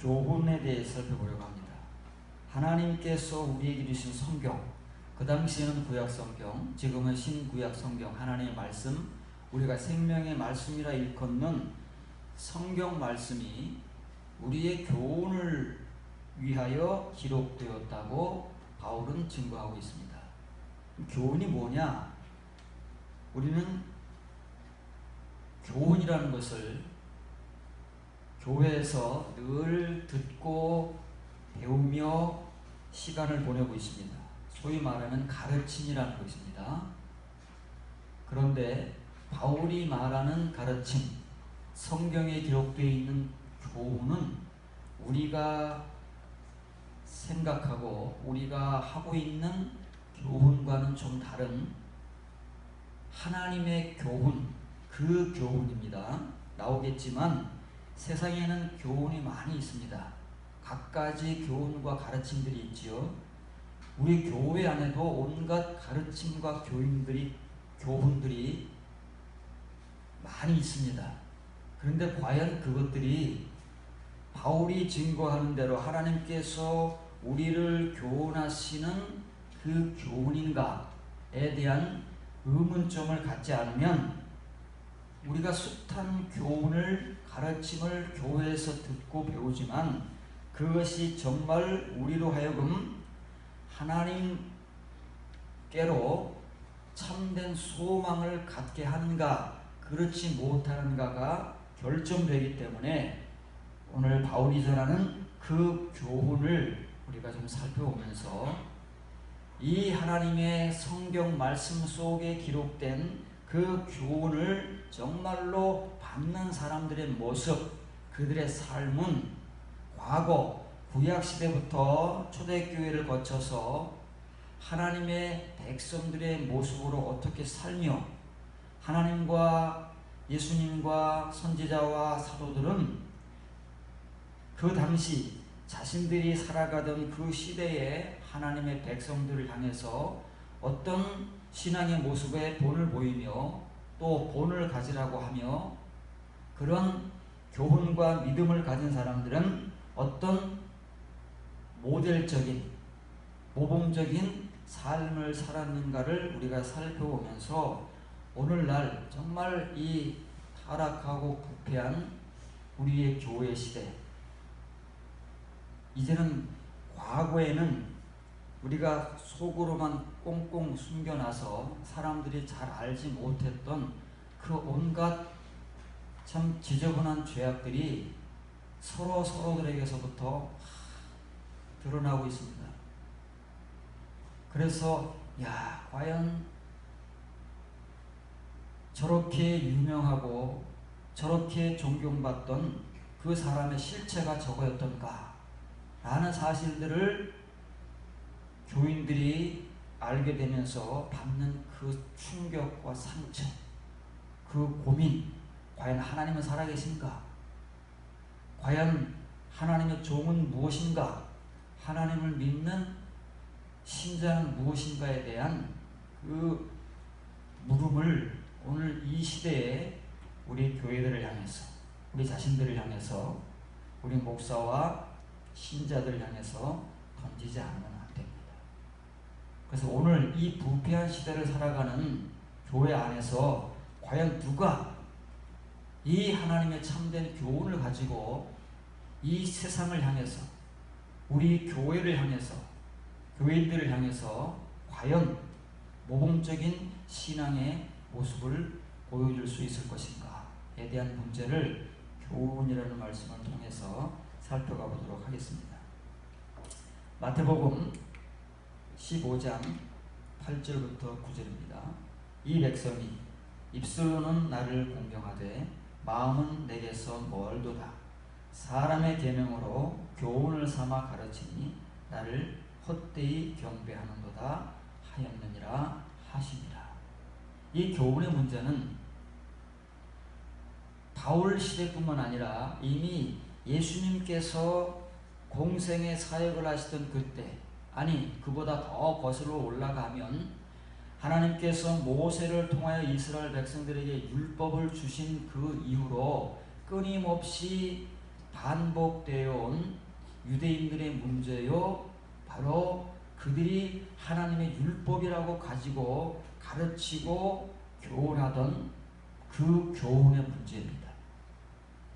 교훈에 대해 살펴보려고 합니다. 하나님께서 우리에게 주신 성경, 그 당시에는 구약성경, 지금은 신구약성경, 하나님의 말씀, 우리가 생명의 말씀이라 일컫는 성경 말씀이 우리의 교훈을 위하여 기록되었다고 바울은 증거하고 있습니다. 교훈이 뭐냐? 우리는 교훈이라는 것을 교회에서 늘 듣고 배우며 시간을 보내고 있습니다. 소위 말하는 가르침이라는 것입니다. 그런데 바울이 말하는 가르침, 성경에 기록되어 있는 교훈은 우리가 생각하고 우리가 하고 있는 교훈과는 좀 다른 하나님의 교훈, 그 교훈입니다. 나오겠지만 세상에는 교훈이 많이 있습니다. 갖가지 교훈과 가르침들이 있지요. 우리 교회 안에도 온갖 가르침과 교훈들이 많이 있습니다. 그런데 과연 그것들이 바울이 증거하는 대로 하나님께서 우리를 교훈하시는 그 교훈인가에 대한 의문점을 갖지 않으면 우리가 숱한 교훈을, 가르침을 교회에서 듣고 배우지만 그것이 정말 우리로 하여금 하나님께로 참된 소망을 갖게 하는가, 그렇지 못하는가가 결정되기 때문에 오늘 바울이 전하는 그 교훈을 우리가 좀 살펴보면서 이 하나님의 성경 말씀 속에 기록된 그 교훈을 정말로 받는 사람들의 모습, 그들의 삶은 과거 구약시대부터 초대교회를 거쳐서 하나님의 백성들의 모습으로 어떻게 살며 하나님과 예수님과 선지자와 사도들은 그 당시 자신들이 살아가던 그 시대에 하나님의 백성들을 향해서 어떤 신앙의 모습에 본을 보이며 또 본을 가지라고 하며 그런 교훈과 믿음을 가진 사람들은 어떤 모델적인 모범적인 삶을 살았는가를 우리가 살펴보면서 오늘날 정말 이 타락하고 부패한 우리의 교회 시대, 이제는 과거에는 우리가 속으로만 꽁꽁 숨겨놔서 사람들이 잘 알지 못했던 그 온갖 참 지저분한 죄악들이 서로들에게서부터 드러나고 있습니다. 그래서 과연 저렇게 유명하고 저렇게 존경받던 그 사람의 실체가 저거였던가 라는 사실들을 교인들이 알게 되면서 받는 그 충격과 상처, 그 고민, 과연 하나님은 살아계신가? 과연 하나님의 종은 무엇인가? 하나님을 믿는 신자는 무엇인가에 대한 그 물음을 오늘 이 시대에 우리 교회들을 향해서, 우리 자신들을 향해서, 우리 목사와 신자들을 향해서 던지지 않으면 안 됩니다. 그래서 오늘 이 부패한 시대를 살아가는 교회 안에서 과연 누가 이 하나님의 참된 교훈을 가지고 이 세상을 향해서, 우리 교회를 향해서, 교회인들을 향해서 과연 모범적인 신앙의 모습을 보여줄 수 있을 것인가에 대한 문제를 교훈이라는 말씀을 통해서 살펴가 보도록 하겠습니다. 마태복음 15장 8절부터 9절입니다. 이 백성이 입술로는 나를 공경하되 마음은 내게서 멀도다. 사람의 계명으로 교훈을 삼아 가르치니 나를 헛되이 경배하는도다 하였느니라 하시니라. 이 교훈의 문제는 바울 시대뿐만 아니라 이미 예수님께서 공생의 사역을 하시던 그때, 아니 그보다 더 거슬러 올라가면 하나님께서 모세를 통하여 이스라엘 백성들에게 율법을 주신 그 이후로 끊임없이 반복되어 온 유대인들의 문제요, 바로 그들이 하나님의 율법이라고 가지고 가르치고 교훈하던 그 교훈의 문제입니다.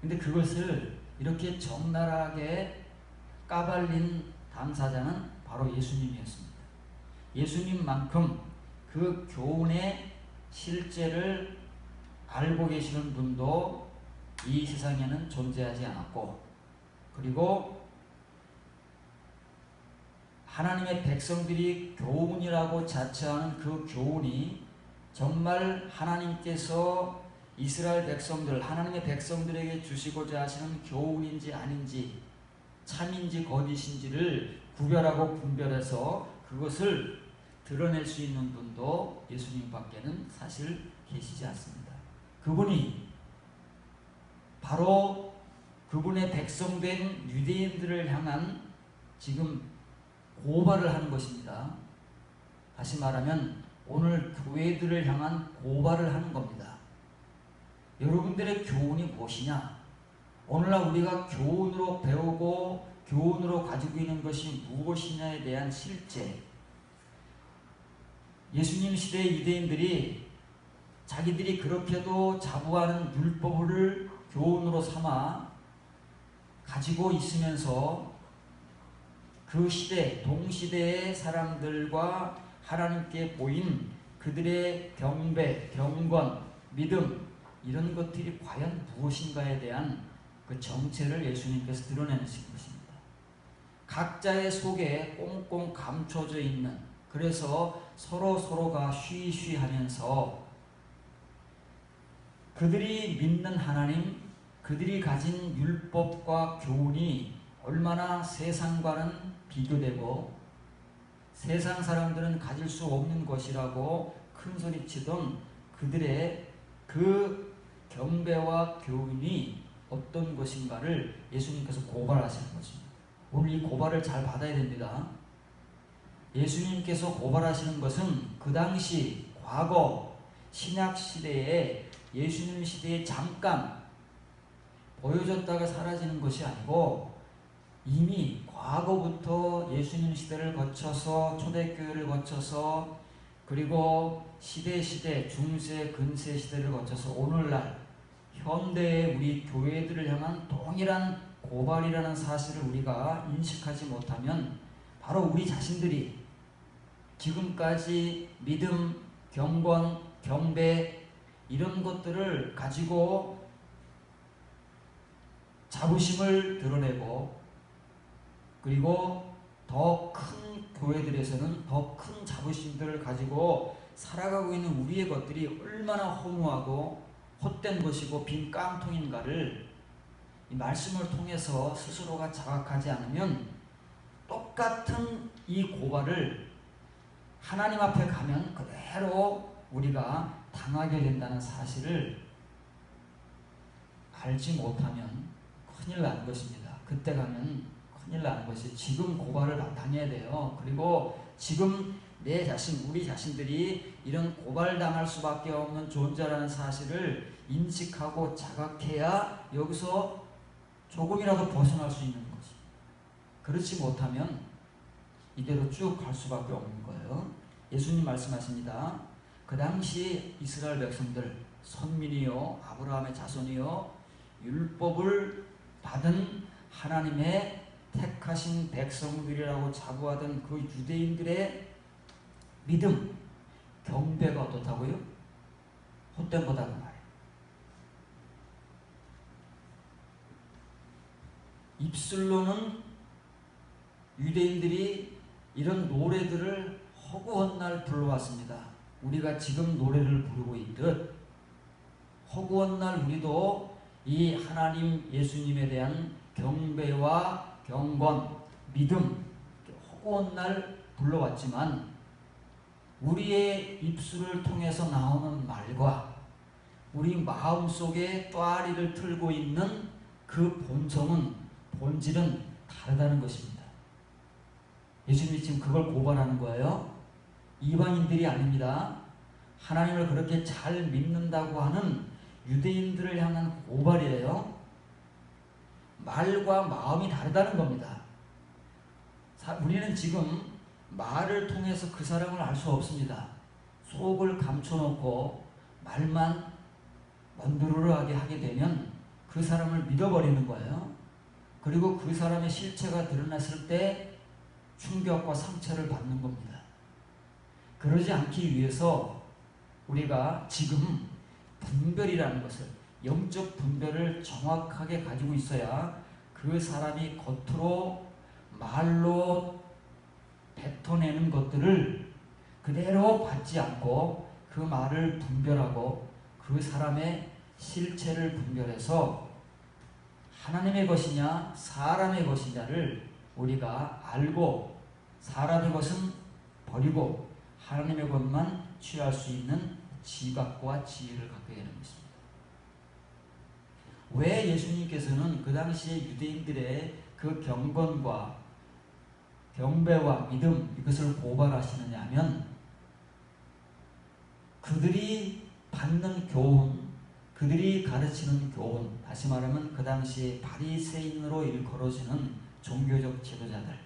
근데 그것을 이렇게 적나라하게 까발린 당사자는 바로 예수님이었습니다. 예수님만큼 그 교훈의 실제를 알고 계시는 분도 이 세상에는 존재하지 않았고, 그리고 하나님의 백성들이 교훈이라고 자처하는 그 교훈이 정말 하나님께서 이스라엘 백성들, 하나님의 백성들에게 주시고자 하시는 교훈인지 아닌지, 참인지 거짓인지를 구별하고 분별해서 그것을 드러낼 수 있는 분도 예수님밖에는 사실 계시지 않습니다. 그분이 바로 그분의 백성된 유대인들을 향한 지금 고발을 하는 것입니다. 다시 말하면 오늘 교회들을 향한 고발을 하는 겁니다. 여러분들의 교훈이 무엇이냐? 오늘날 우리가 교훈으로 배우고 교훈으로 가지고 있는 것이 무엇이냐에 대한 실제. 예수님 시대의 유대인들이 자기들이 그렇게도 자부하는 율법을 교훈으로 삼아 가지고 있으면서 그 시대, 동시대의 사람들과 하나님께 보인 그들의 경배, 경건, 믿음, 이런 것들이 과연 무엇인가에 대한 그 정체를 예수님께서 드러내신 것입니다. 각자의 속에 꽁꽁 감춰져 있는, 그래서 서로가 쉬쉬하면서 그들이 믿는 하나님, 그들이 가진 율법과 교훈이 얼마나 세상과는 비교되고 세상 사람들은 가질 수 없는 것이라고 큰소리치던 그들의 그 경배와 교훈이 어떤 것인가를 예수님께서 고발하시는 것입니다. 오늘 이 고발을 잘 받아야 됩니다. 예수님께서 고발하시는 것은 그 당시 과거 신약 시대에 예수님 시대에 잠깐 보여졌다가 사라지는 것이 아니고 이미 과거부터 예수님 시대를 거쳐서 초대교회를 거쳐서 그리고 시대 중세 근세 시대를 거쳐서 오늘날 현대의 우리 교회들을 향한 동일한 고발이라는 사실을 우리가 인식하지 못하면 바로 우리 자신들이 지금까지 믿음, 경건, 경배 이런 것들을 가지고 자부심을 드러내고 그리고 더 큰 교회들에서는 더 큰 자부심들을 가지고 살아가고 있는 우리의 것들이 얼마나 허무하고 헛된 것이고 빈 깡통인가를 이 말씀을 통해서 스스로가 자각하지 않으면 똑같은 이 고발을 하나님 앞에 가면 그대로 우리가 당하게 된다는 사실을 알지 못하면 큰일 나는 것입니다. 그때 가면 큰일 나는 것이 지금 고발을 당해야 돼요. 그리고 지금 내 자신, 우리 자신들이 이런 고발당할 수밖에 없는 존재라는 사실을 인식하고 자각해야 여기서 조금이라도 벗어날 수 있는 것입니다. 그렇지 못하면 이대로 쭉 갈 수밖에 없는 거예요. 예수님 말씀하십니다. 그 당시 이스라엘 백성들, 선민이요 아브라함의 자손이요 율법을 받은 하나님의 택하신 백성들이라고 자부하던 그 유대인들의 믿음, 경배가 어떻다고요? 헛된 거다 그 말이에요. 입술로는 유대인들이 이런 노래들을 허구한 날 불러왔습니다. 우리가 지금 노래를 부르고 있듯 허구한 날 우리도 이 하나님 예수님에 대한 경배와 경건, 믿음 허구한 날 불러왔지만 우리의 입술을 통해서 나오는 말과 우리 마음속에 또아리를 틀고 있는 그 본질은 다르다는 것입니다. 예수님이 지금 그걸 고발하는 거예요. 이방인들이 아닙니다. 하나님을 그렇게 잘 믿는다고 하는 유대인들을 향한 고발이에요. 말과 마음이 다르다는 겁니다. 우리는 지금 말을 통해서 그 사람을 알 수 없습니다. 속을 감춰놓고 말만 먼드르르하게 하게 되면 그 사람을 믿어버리는 거예요. 그리고 그 사람의 실체가 드러났을 때 충격과 상처를 받는 겁니다. 그러지 않기 위해서 우리가 지금 분별이라는 것을, 영적 분별을 정확하게 가지고 있어야 그 사람이 겉으로 말로 뱉어내는 것들을 그대로 받지 않고 그 말을 분별하고 그 사람의 실체를 분별해서 하나님의 것이냐 사람의 것이냐를 우리가 알고 사람의 것은 버리고 하나님의 것만 취할 수 있는 지각과 지혜를 갖게 되는 것입니다. 왜 예수님께서는 그 당시에 유대인들의 그 경건과 경배와 믿음, 이것을 고발하시느냐 하면 그들이 받는 교훈, 그들이 가르치는 교훈, 다시 말하면 그 당시에 바리새인으로 일컬어지는 종교적 지도자들,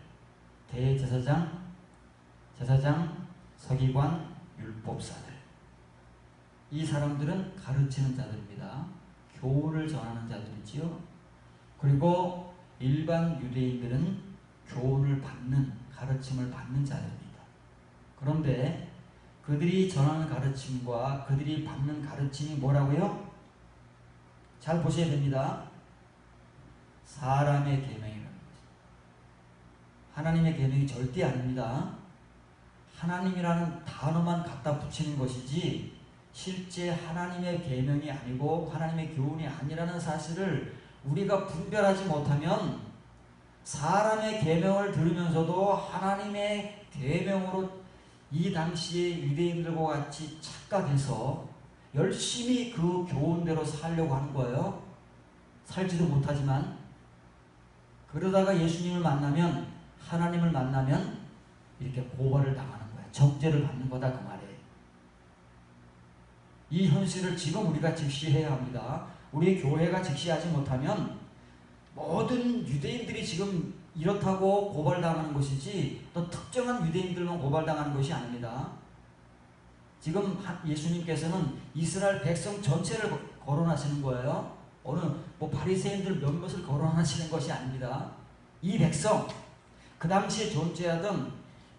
대제사장, 제사장, 서기관, 율법사들, 이 사람들은 가르치는 자들입니다. 교훈을 전하는 자들이지요. 그리고 일반 유대인들은 교훈을 받는, 가르침을 받는 자들입니다. 그런데 그들이 전하는 가르침과 그들이 받는 가르침이 뭐라고요? 잘 보셔야 됩니다. 사람의 계명이라는 거죠. 하나님의 계명이 절대 아닙니다. 하나님이라는 단어만 갖다 붙이는 것이지 실제 하나님의 계명이 아니고 하나님의 교훈이 아니라는 사실을 우리가 분별하지 못하면 사람의 계명을 들으면서도 하나님의 계명으로 이 당시에 유대인들과 같이 착각해서 열심히 그 교훈대로 살려고 하는 거예요. 살지도 못하지만. 그러다가 예수님을 만나면, 하나님을 만나면 이렇게 고발을 당하는 거예요. 적죄를 받는 거다, 그 말이에요. 이 현실을 지금 우리가 직시해야 합니다. 우리 교회가 직시하지 못하면 모든 유대인들이 지금 이렇다고 고발당하는 것이지 또 특정한 유대인들만 고발당하는 것이 아닙니다. 지금 예수님께서는 이스라엘 백성 전체를 거론하시는 거예요. 어느 바리새인들 몇몇을 거론하시는 것이 아닙니다. 이 백성, 그 당시에 존재하던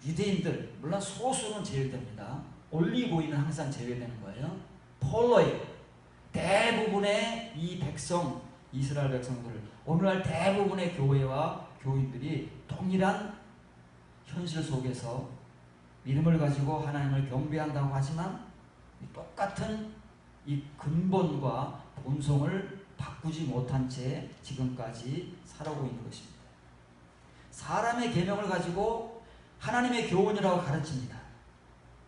유대인들, 물론 소수는 제외됩니다. 올리고인은 항상 제외되는 거예요. 폴로이, 대부분의 이 백성, 이스라엘 백성들, 오늘날 대부분의 교회와 교인들이 동일한 현실 속에서 믿음을 가지고 하나님을 경배한다고 하지만 똑같은 이 근본과 본성을 바꾸지 못한 채 지금까지 살아오고 있는 것입니다. 사람의 계명을 가지고 하나님의 교훈이라고 가르칩니다.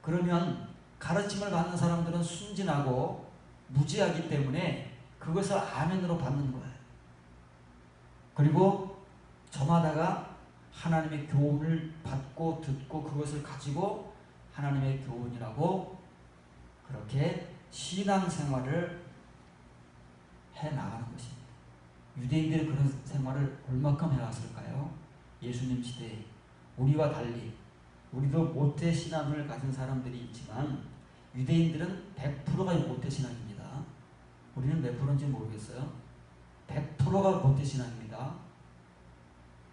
그러면 가르침을 받는 사람들은 순진하고 무지하기 때문에 그것을 아멘으로 받는 거예요. 그리고 저마다가 하나님의 교훈을 받고 듣고 그것을 가지고 하나님의 교훈이라고 그렇게 신앙생활을 해나가는 것입니다. 유대인들이 그런 생활을 얼마큼 해왔을까요? 예수님 시대에 우리와 달리 우리도 모태 신앙을 가진 사람들이 있지만 유대인들은 100%가 모태 신앙입니다. 우리는 몇 프로인지 모르겠어요. 100%가 모태 신앙입니다.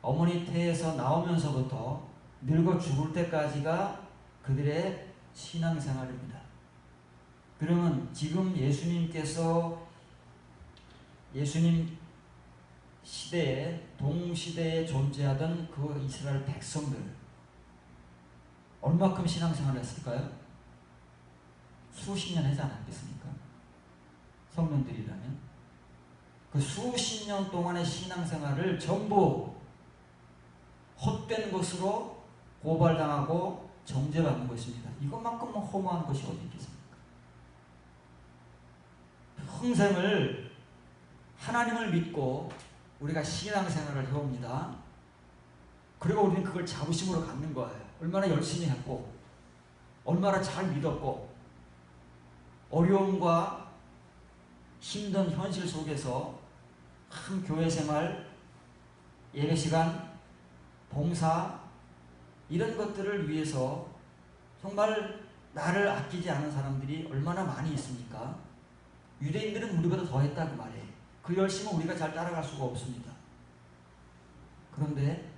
어머니 태에서 나오면서부터 늙어 죽을 때까지가 그들의 신앙생활입니다. 그러면 지금 예수님 시대에 동시대에 존재하던 그 이스라엘 백성들 얼마큼 신앙생활을 했을까요? 수십 년 하지 않았겠습니까? 성년들이라면 그 수십 년 동안의 신앙생활을 전부 헛된 것으로 고발당하고 정죄받는 것입니다. 이것만큼 허무한 것이 어디 있겠습니까? 평생을 하나님을 믿고 우리가 신앙생활을 해옵니다. 그리고 우리는 그걸 자부심으로 갖는 거예요. 얼마나 열심히 했고 얼마나 잘 믿었고 어려움과 힘든 현실 속에서 한 교회 생활 예배 시간, 봉사 이런 것들을 위해서 정말 나를 아끼지 않은 사람들이 얼마나 많이 있습니까? 유대인들은 우리보다 더 했다고 말해. 그 열심은 우리가 잘 따라갈 수가 없습니다. 그런데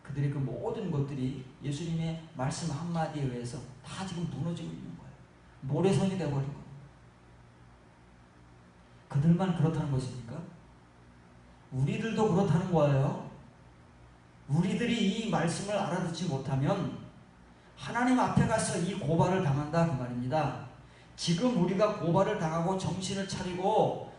그들의 그 모든 것들이 예수님의 말씀 한마디에 의해서 다 지금 무너지고 있는 거예요. 모래성이 되어버린 겁니다. 그들만 그렇다는 것입니까? 우리들도 그렇다는 거예요. 우리들이 이 말씀을 알아듣지 못하면 하나님 앞에 가서 이 고발을 당한다 그 말입니다. 지금 우리가 고발을 당하고 정신을 차리고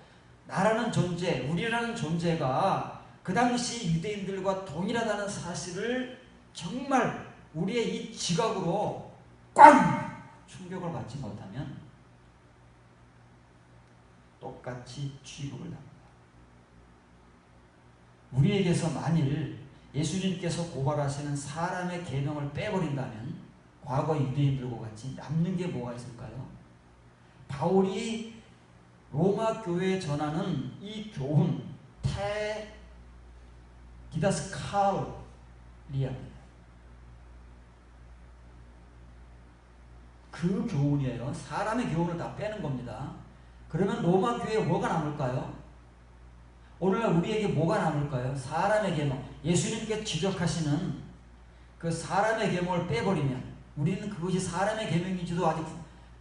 나라는 존재, 우리라는 존재가 그 당시 유대인들과 동일하다는 사실을 정말 우리의 이 지각으로 꽝! 충격을 받지 못하면 똑같이 취급을 합니다. 우리에게서 만일 예수님께서 고발하시는 사람의 계명을 빼버린다면 과거 유대인들과 같이 남는 게 뭐가 있을까요? 바울이 로마 교회에 전하는 이 교훈 디다스칼리아입니다. 그 교훈이에요. 사람의 교훈을 다 빼는 겁니다. 그러면 로마 교회에 뭐가 남을까요? 오늘날 우리에게 뭐가 남을까요? 사람의 계명, 예수님께 지적하시는 그 사람의 계명을 빼버리면 우리는 그것이 사람의 계명인지도 아직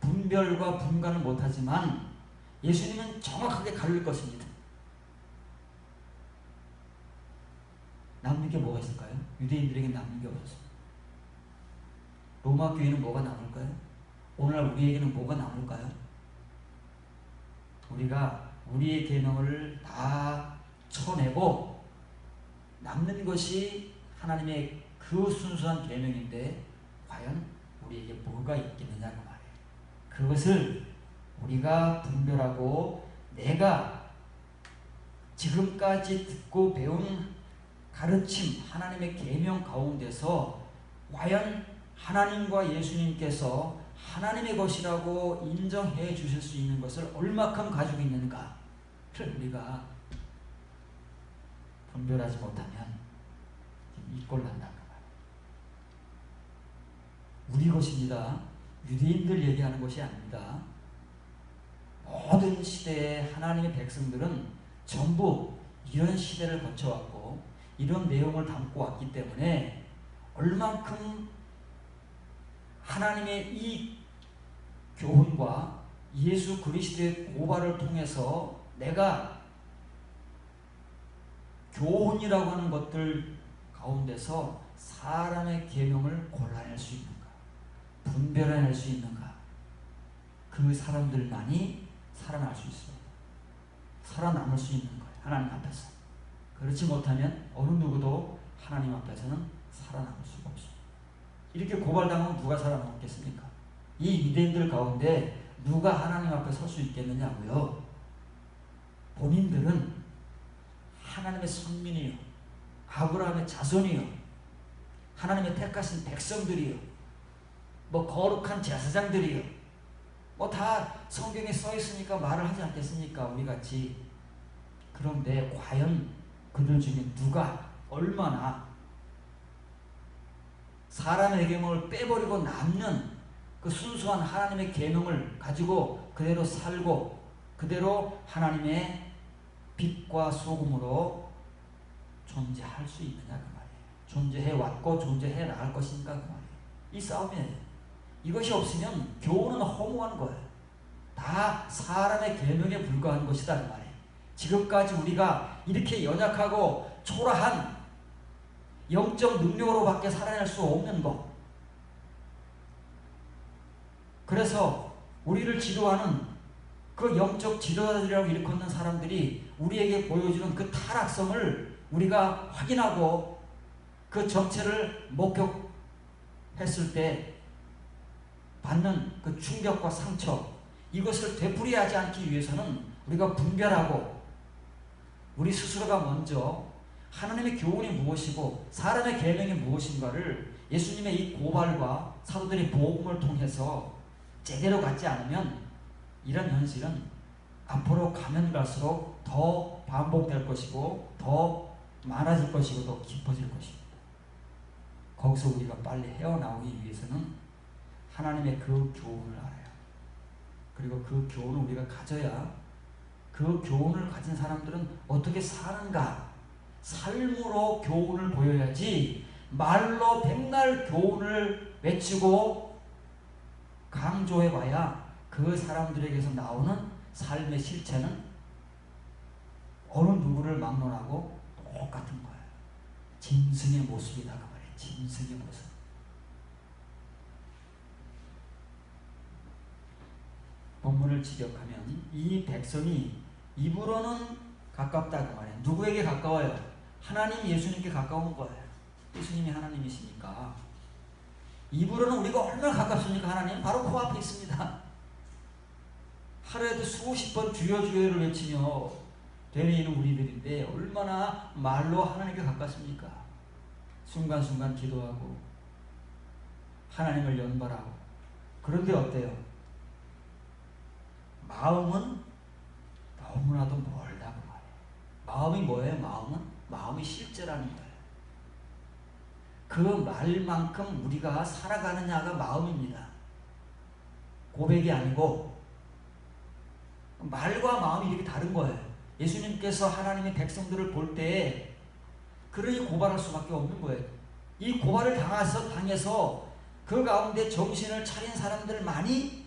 분별과 분간을 못하지만 예수님은 정확하게 가릴 것입니다. 남는 게 뭐가 있을까요? 유대인들에게 남는 게 없었습니다. 로마 교회는 뭐가 남을까요? 오늘날 우리에게는 뭐가 남을까요? 우리가 우리의 계명을 다 쳐내고 남는 것이 하나님의 그 순수한 계명인데 과연 우리에게 뭐가 있겠느냐고 말해요. 그것을 우리가 분별하고 내가 지금까지 듣고 배운 가르침, 하나님의 계명 가운데서 과연 하나님과 예수님께서 하나님의 것이라고 인정해 주실 수 있는 것을 얼마큼 가지고 있는가를 우리가 분별하지 못하면 이꼴 난다는 말이에요. 우리 것입니다. 유대인들 얘기하는 것이 아닙니다. 모든 시대의 하나님의 백성들은 전부 이런 시대를 거쳐왔고 이런 내용을 담고 왔기 때문에 얼만큼 하나님의 이 교훈과 예수 그리스도의 고발을 통해서 내가 교훈이라고 하는 것들 가운데서 사람의 계명을 골라낼 수 있는가, 분별해낼 수 있는가, 그 사람들만이 살아날 수 있습니다. 살아남을 수 있는 거예요. 하나님 앞에서. 그렇지 못하면 어느 누구도 하나님 앞에서는 살아남을 수가 없습니다. 이렇게 고발당하면 누가 살아남겠습니까? 이 유대인들 가운데 누가 하나님 앞에 설 수 있겠느냐고요? 본인들은 하나님의 선민이요, 아브라함의 자손이요, 하나님의 택하신 백성들이요, 뭐 거룩한 제사장들이요, 뭐 다 성경에 써 있으니까 말을 하지 않겠습니까? 우리 같이. 그런데 과연 그들 중에 누가 얼마나 사람의 계명을 빼버리고 남는 그 순수한 하나님의 계명을 가지고 그대로 살고 그대로 하나님의 빛과 소금으로 존재할 수 있느냐 그 말이에요. 존재해 왔고 존재해 나갈 것인가 그 말이에요. 이 싸움이에요. 이것이 없으면 교훈은 허무한 거예요. 다 사람의 계명에 불과한 것이다 그 말이에요. 지금까지 우리가 이렇게 연약하고 초라한 영적 능력으로밖에 살아낼 수 없는 것. 그래서 우리를 지도하는 그 영적 지도자들이라고 일컫는 사람들이 우리에게 보여주는 그 타락성을 우리가 확인하고 그 정체를 목격했을 때 받는 그 충격과 상처, 이것을 되풀이하지 않기 위해서는 우리가 분별하고 우리 스스로가 먼저 하나님의 교훈이 무엇이고 사람의 계명이 무엇인가를 예수님의 이 고발과 사도들의 복음을 통해서 제대로 갖지 않으면 이런 현실은 앞으로 가면 갈수록 더 반복될 것이고 더 많아질 것이고 더 깊어질 것입니다. 거기서 우리가 빨리 헤어나오기 위해서는 하나님의 그 교훈을 알아요. 그리고 그 교훈을 우리가 가져야, 그 교훈을 가진 사람들은 어떻게 사는가, 삶으로 교훈을 보여야지 말로 백날 교훈을 외치고 강조해봐야 그 사람들에게서 나오는 삶의 실체는 어느 누구를 막론하고 똑같은 거예요. 짐승의 모습이다 그 말이에요. 짐승의 모습. 본문을 직역하면 이 백성이 입으로는 가깝다 그 말이에요. 누구에게 가까워요? 하나님 예수님께 가까운 거예요. 예수님이 하나님이시니까. 입으로는 우리가 얼마나 가깝습니까? 하나님 바로 코앞에 있습니다. 하루에도 수십 번 주여 주여를 외치며 되뇌이는 우리들인데 얼마나 말로 하나님께 가깝습니까? 순간순간 기도하고 하나님을 연발하고. 그런데 어때요? 마음은 너무나도 멀다고 말해요. 마음이 뭐예요? 마음이 실제라는 거예요. 그 말만큼 우리가 살아가느냐가 마음입니다. 고백이 아니고. 말과 마음이 이렇게 다른 거예요. 예수님께서 하나님의 백성들을 볼 때 그러니 고발할 수밖에 없는 거예요. 이 고발을 당해서 그 가운데 정신을 차린 사람들만이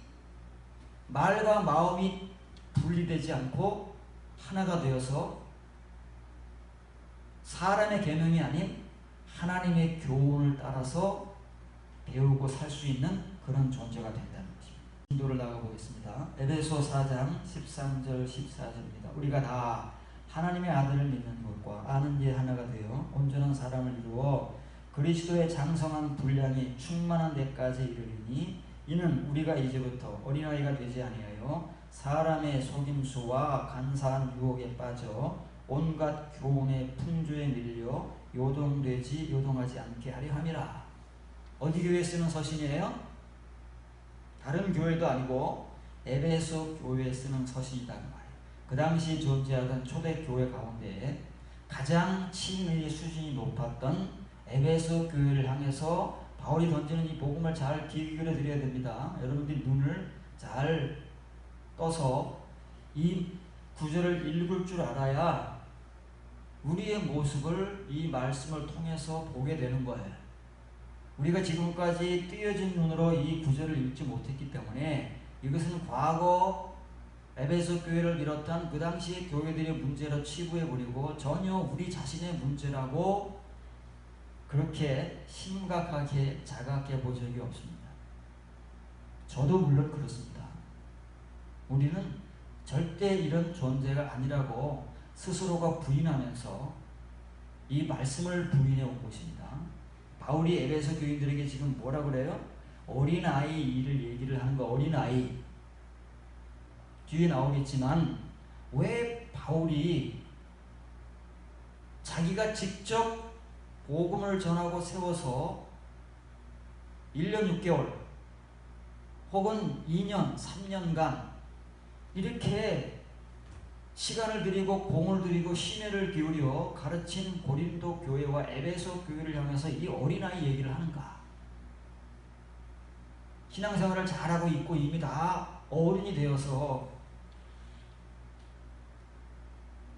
말과 마음이 분리되지 않고 하나가 되어서 사람의 계명이 아닌 하나님의 교훈을 따라서 배우고 살 수 있는 그런 존재가 된다는 것입니다. 인도를 나가보겠습니다. 에베소 4장 13절 14절입니다. 우리가 다 하나님의 아들을 믿는 것과 아는 게 하나가 되어 온전한 사람을 이루어 그리스도의 장성한 분량이 충만한 데까지 이르리니 이는 우리가 이제부터 어린아이가 되지 아니하여 사람의 속임수와 간사한 유혹에 빠져 온갖 교훈의 풍조에 밀려 요동하지 않게 하려 함이라. 어디 교회에 쓰는 서신이에요? 다른 교회도 아니고 에베소 교회에 쓰는 서신이다 그 말이에요. 그 당시 존재하던 초대 교회 가운데 가장 칭의 수준이 높았던 에베소 교회를 향해서 바울이 던지는 이 복음을 잘 귀 기울여 드려야 됩니다. 여러분들이 눈을 잘 떠서 이 구절을 읽을 줄 알아야 우리의 모습을 이 말씀을 통해서 보게 되는 거예요. 우리가 지금까지 띄어진 눈으로 이 구절을 읽지 못했기 때문에 이것은 과거 에베소 교회를 비롯한 그 당시의 교회들의 문제로 치부해버리고 전혀 우리 자신의 문제라고 그렇게 심각하게 자각해 본 적이 없습니다. 저도 물론 그렇습니다. 우리는 절대 이런 존재가 아니라고 스스로가 부인하면서 이 말씀을 부인해 온 것입니다. 바울이 에베소 교인들에게 지금 뭐라 그래요? 어린아이 일을 얘기를 하는 거. 어린아이 뒤에 나오겠지만 왜 바울이 자기가 직접 복음을 전하고 세워서 1년 6개월 혹은 2년 3년간 이렇게 시간을 들이고 공을 들이고 심혈을 기울여 가르친 고린도 교회와 에베소 교회를 향해서 이 어린아이 얘기를 하는가? 신앙생활을 잘하고 있고 이미 다 어른이 되어서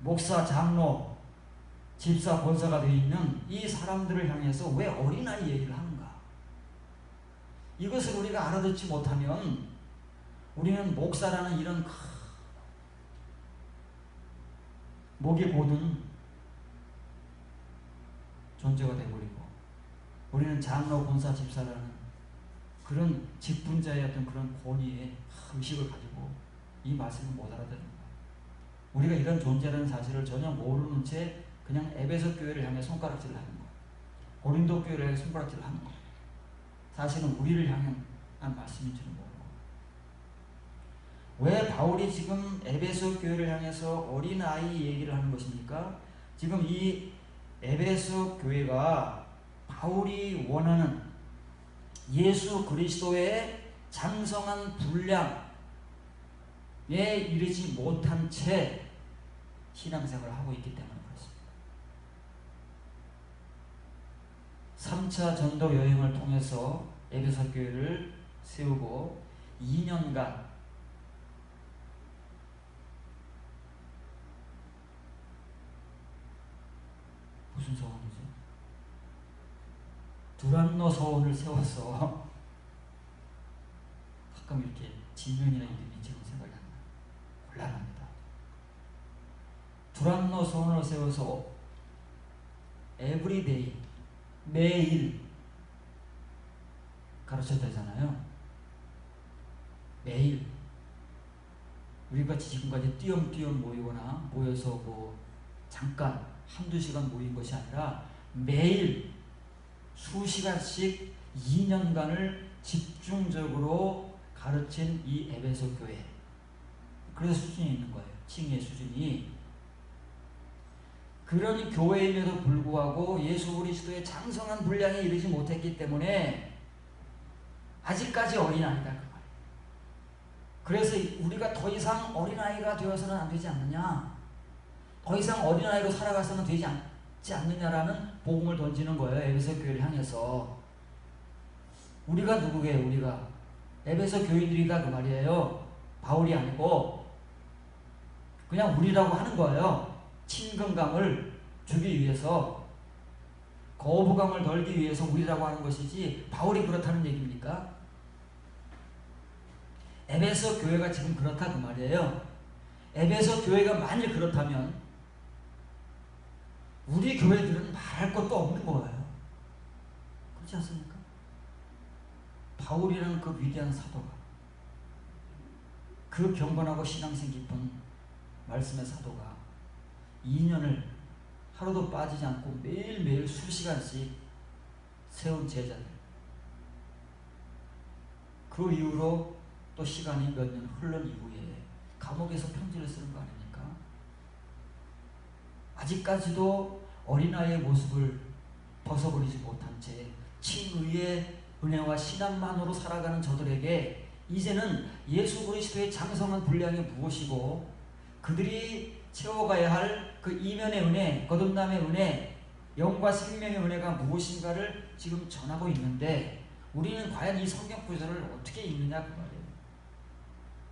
목사, 장로, 집사, 권사가 되어 있는 이 사람들을 향해서 왜 어린아이 얘기를 하는가? 이것을 우리가 알아듣지 못하면 우리는 목사라는 이런 목이 고든 존재가 되어버리고 우리는 장로, 권사, 집사라는 그런 직분자의 어떤 그런 권위의 의식을 가지고 이 말씀을 못 알아듣는 거예요. 우리가 이런 존재라는 사실을 전혀 모르는 채 그냥 에베소 교회를 향해 손가락질을 하는 거예요. 고린도 교회를 향해 손가락질을 하는 거예요. 사실은 우리를 향한 말씀인지는 모르고. 왜 바울이 지금 에베소 교회를 향해서 어린아이 얘기를 하는 것입니까? 지금 이 에베소 교회가 바울이 원하는 예수 그리스도의 장성한 분량에 이르지 못한 채 신앙생활을 하고 있기 때문에 그렇습니다. 3차 전도 여행을 통해서 에베소 교회를 세우고 2년간 무슨 서원이죠? 두란노 서원을 세워서 가끔 이렇게 지면이나 이름이 지금 생각이 안 나요. 곤란합니다. 두란노 서원을 세워서 에브리데이 매일 가르쳤다잖아요. 매일 우리같이 지금까지 띄엄띄엄 모이거나 모여서 뭐 잠깐 한두 시간 모인 것이 아니라 매일 수시간씩 2년간을 집중적으로 가르친 이 에베소 교회. 그래서 수준이 있는 거예요. 칭의의 수준이. 그런 교회임에도 불구하고 예수 그리스도의 장성한 분량에 이르지 못했기 때문에 아직까지 어린아이다 그 말이에요. 그래서 우리가 더 이상 어린아이가 되어서는 안 되지 않느냐, 더 이상 어린아이로 살아가서는 되지 않지 않느냐라는 복음을 던지는 거예요. 에베소 교회를 향해서. 우리가 누구게요? 우리가 에베소 교인들이다 그 말이에요. 바울이 아니고 그냥 우리라고 하는 거예요. 친근감을 주기 위해서, 거부감을 덜기 위해서 우리라고 하는 것이지 바울이 그렇다는 얘기입니까? 에베소 교회가 지금 그렇다 그 말이에요. 에베소 교회가 만일 그렇다면 우리 교회들은 말할 것도 없는 거예요. 그렇지 않습니까? 바울이라는 그 위대한 사도가, 그 경건하고 신앙심 깊은 말씀의 사도가 2년을 하루도 빠지지 않고 매일매일 수시간씩 세운 제자들, 그 이후로 또 시간이 몇 년 흐른 이후에 감옥에서 편지를 쓰는 거 아닙니까? 아직까지도 어린아이의 모습을 벗어버리지 못한 채 칭의의 은혜와 신앙만으로 살아가는 저들에게 이제는 예수 그리스도의 장성한 분량이 무엇이고 그들이 채워가야 할 그 이면의 은혜, 거듭남의 은혜, 영과 생명의 은혜가 무엇인가를 지금 전하고 있는데 우리는 과연 이 성경 구절을 어떻게 읽느냐 그 말이에요.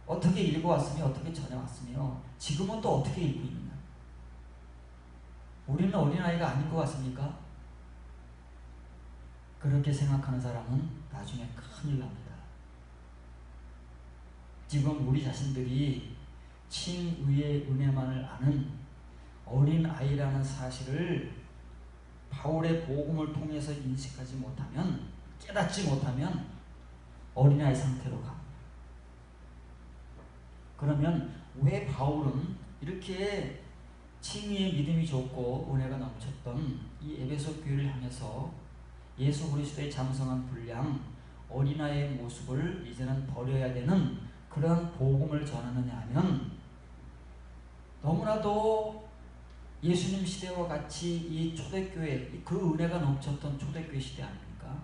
어떻게 읽어왔으며 어떻게 전해왔으며 지금은 또 어떻게 읽고 있느냐. 우리는 어린아이가 아닌 것 같습니까? 그렇게 생각하는 사람은 나중에 큰일 납니다. 지금 우리 자신들이 칭의의 은혜만을 아는 어린아이라는 사실을 바울의 복음을 통해서 인식하지 못하면, 깨닫지 못하면 어린아이 상태로 갑니다. 그러면 왜 바울은 이렇게 칭의의 믿음이 좋고 은혜가 넘쳤던 이 에베소 교회를 향해서 예수 그리스도의 장성한 분량, 어린아이의 모습을 이제는 버려야 되는 그런 복음을 전하느냐 하면, 너무나도 예수님 시대와 같이 이 초대교회, 그 은혜가 넘쳤던 초대교회 시대 아닙니까?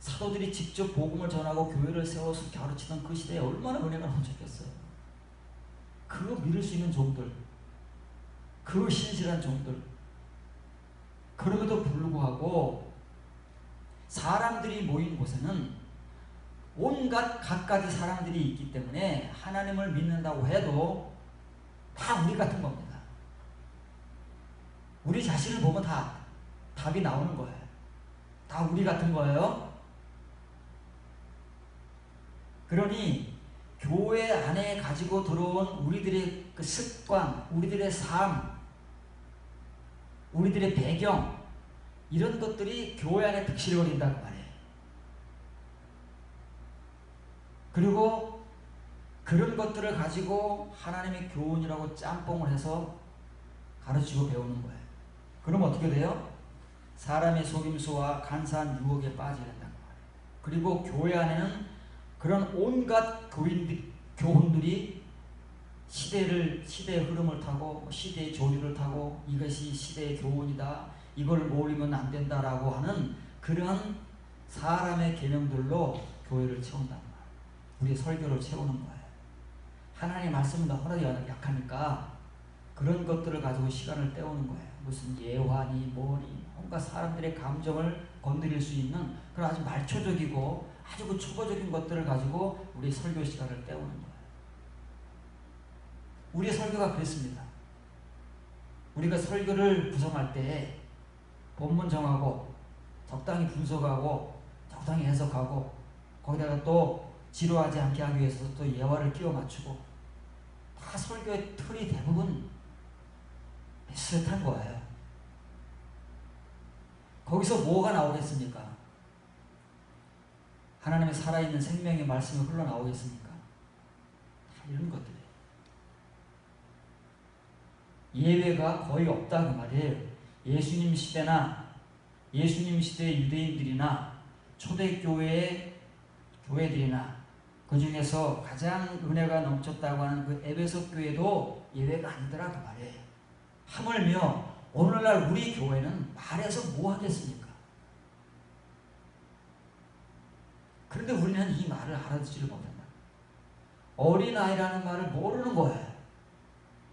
사도들이 직접 복음을 전하고 교회를 세워서 가르치던 그 시대에 얼마나 은혜가 넘쳤겠어요. 그거 믿을 수 있는 종들, 그 신실한 종들. 그럼에도 불구하고 사람들이 모인 곳에는 온갖 각가지 사람들이 있기 때문에 하나님을 믿는다고 해도 다 우리 같은 겁니다. 우리 자신을 보면 다 답이 나오는 거예요. 다 우리 같은 거예요. 그러니 교회 안에 가지고 들어온 우리들의 그 습관, 우리들의 삶, 우리들의 배경, 이런 것들이 교회 안에 득실을 벌인다고 말해요. 그리고 그런 것들을 가지고 하나님의 교훈이라고 짬뽕을 해서 가르치고 배우는 거예요. 그럼 어떻게 돼요? 사람의 속임수와 간사한 유혹에 빠지게 된다고 말해요. 그리고 교회 안에는 그런 온갖 교훈들이 시대의 흐름을 타고 시대의 조류를 타고 이것이 시대의 교훈이다, 이걸 모르면 안 된다라고 하는 그런 사람의 계명들로 교회를 채운단 말이에요. 우리의 설교를 채우는 거예요. 하나님의 말씀은 너무나 약하니까 그런 것들을 가지고 시간을 때우는 거예요. 무슨 예화니 뭐니 뭔가 사람들의 감정을 건드릴 수 있는 그런 아주 말초적이고 아주 그 초보적인 것들을 가지고 우리 설교 시간을 때우는 거예요. 우리의 설교가 그랬습니다. 우리가 설교를 구성할 때 본문 정하고 적당히 분석하고 적당히 해석하고 거기다가 또 지루하지 않게 하기 위해서 또 예화를 끼워 맞추고 다 설교의 틀이 대부분 비슷한 거예요. 거기서 뭐가 나오겠습니까? 하나님의 살아있는 생명의 말씀이 흘러나오겠습니까? 다 이런 것들이에요. 예외가 거의 없다 그 말이에요. 예수님 시대나 예수님 시대의 유대인들이나 초대교회의 교회들이나 그 중에서 가장 은혜가 넘쳤다고 하는 그 에베소 교회도 예외가 아니더라 그 말이에요. 하물며 오늘날 우리 교회는 말해서 뭐 하겠습니까? 그런데 우리는 이 말을 알아듣지를 못한다. 어린아이라는 말을 모르는 거예요.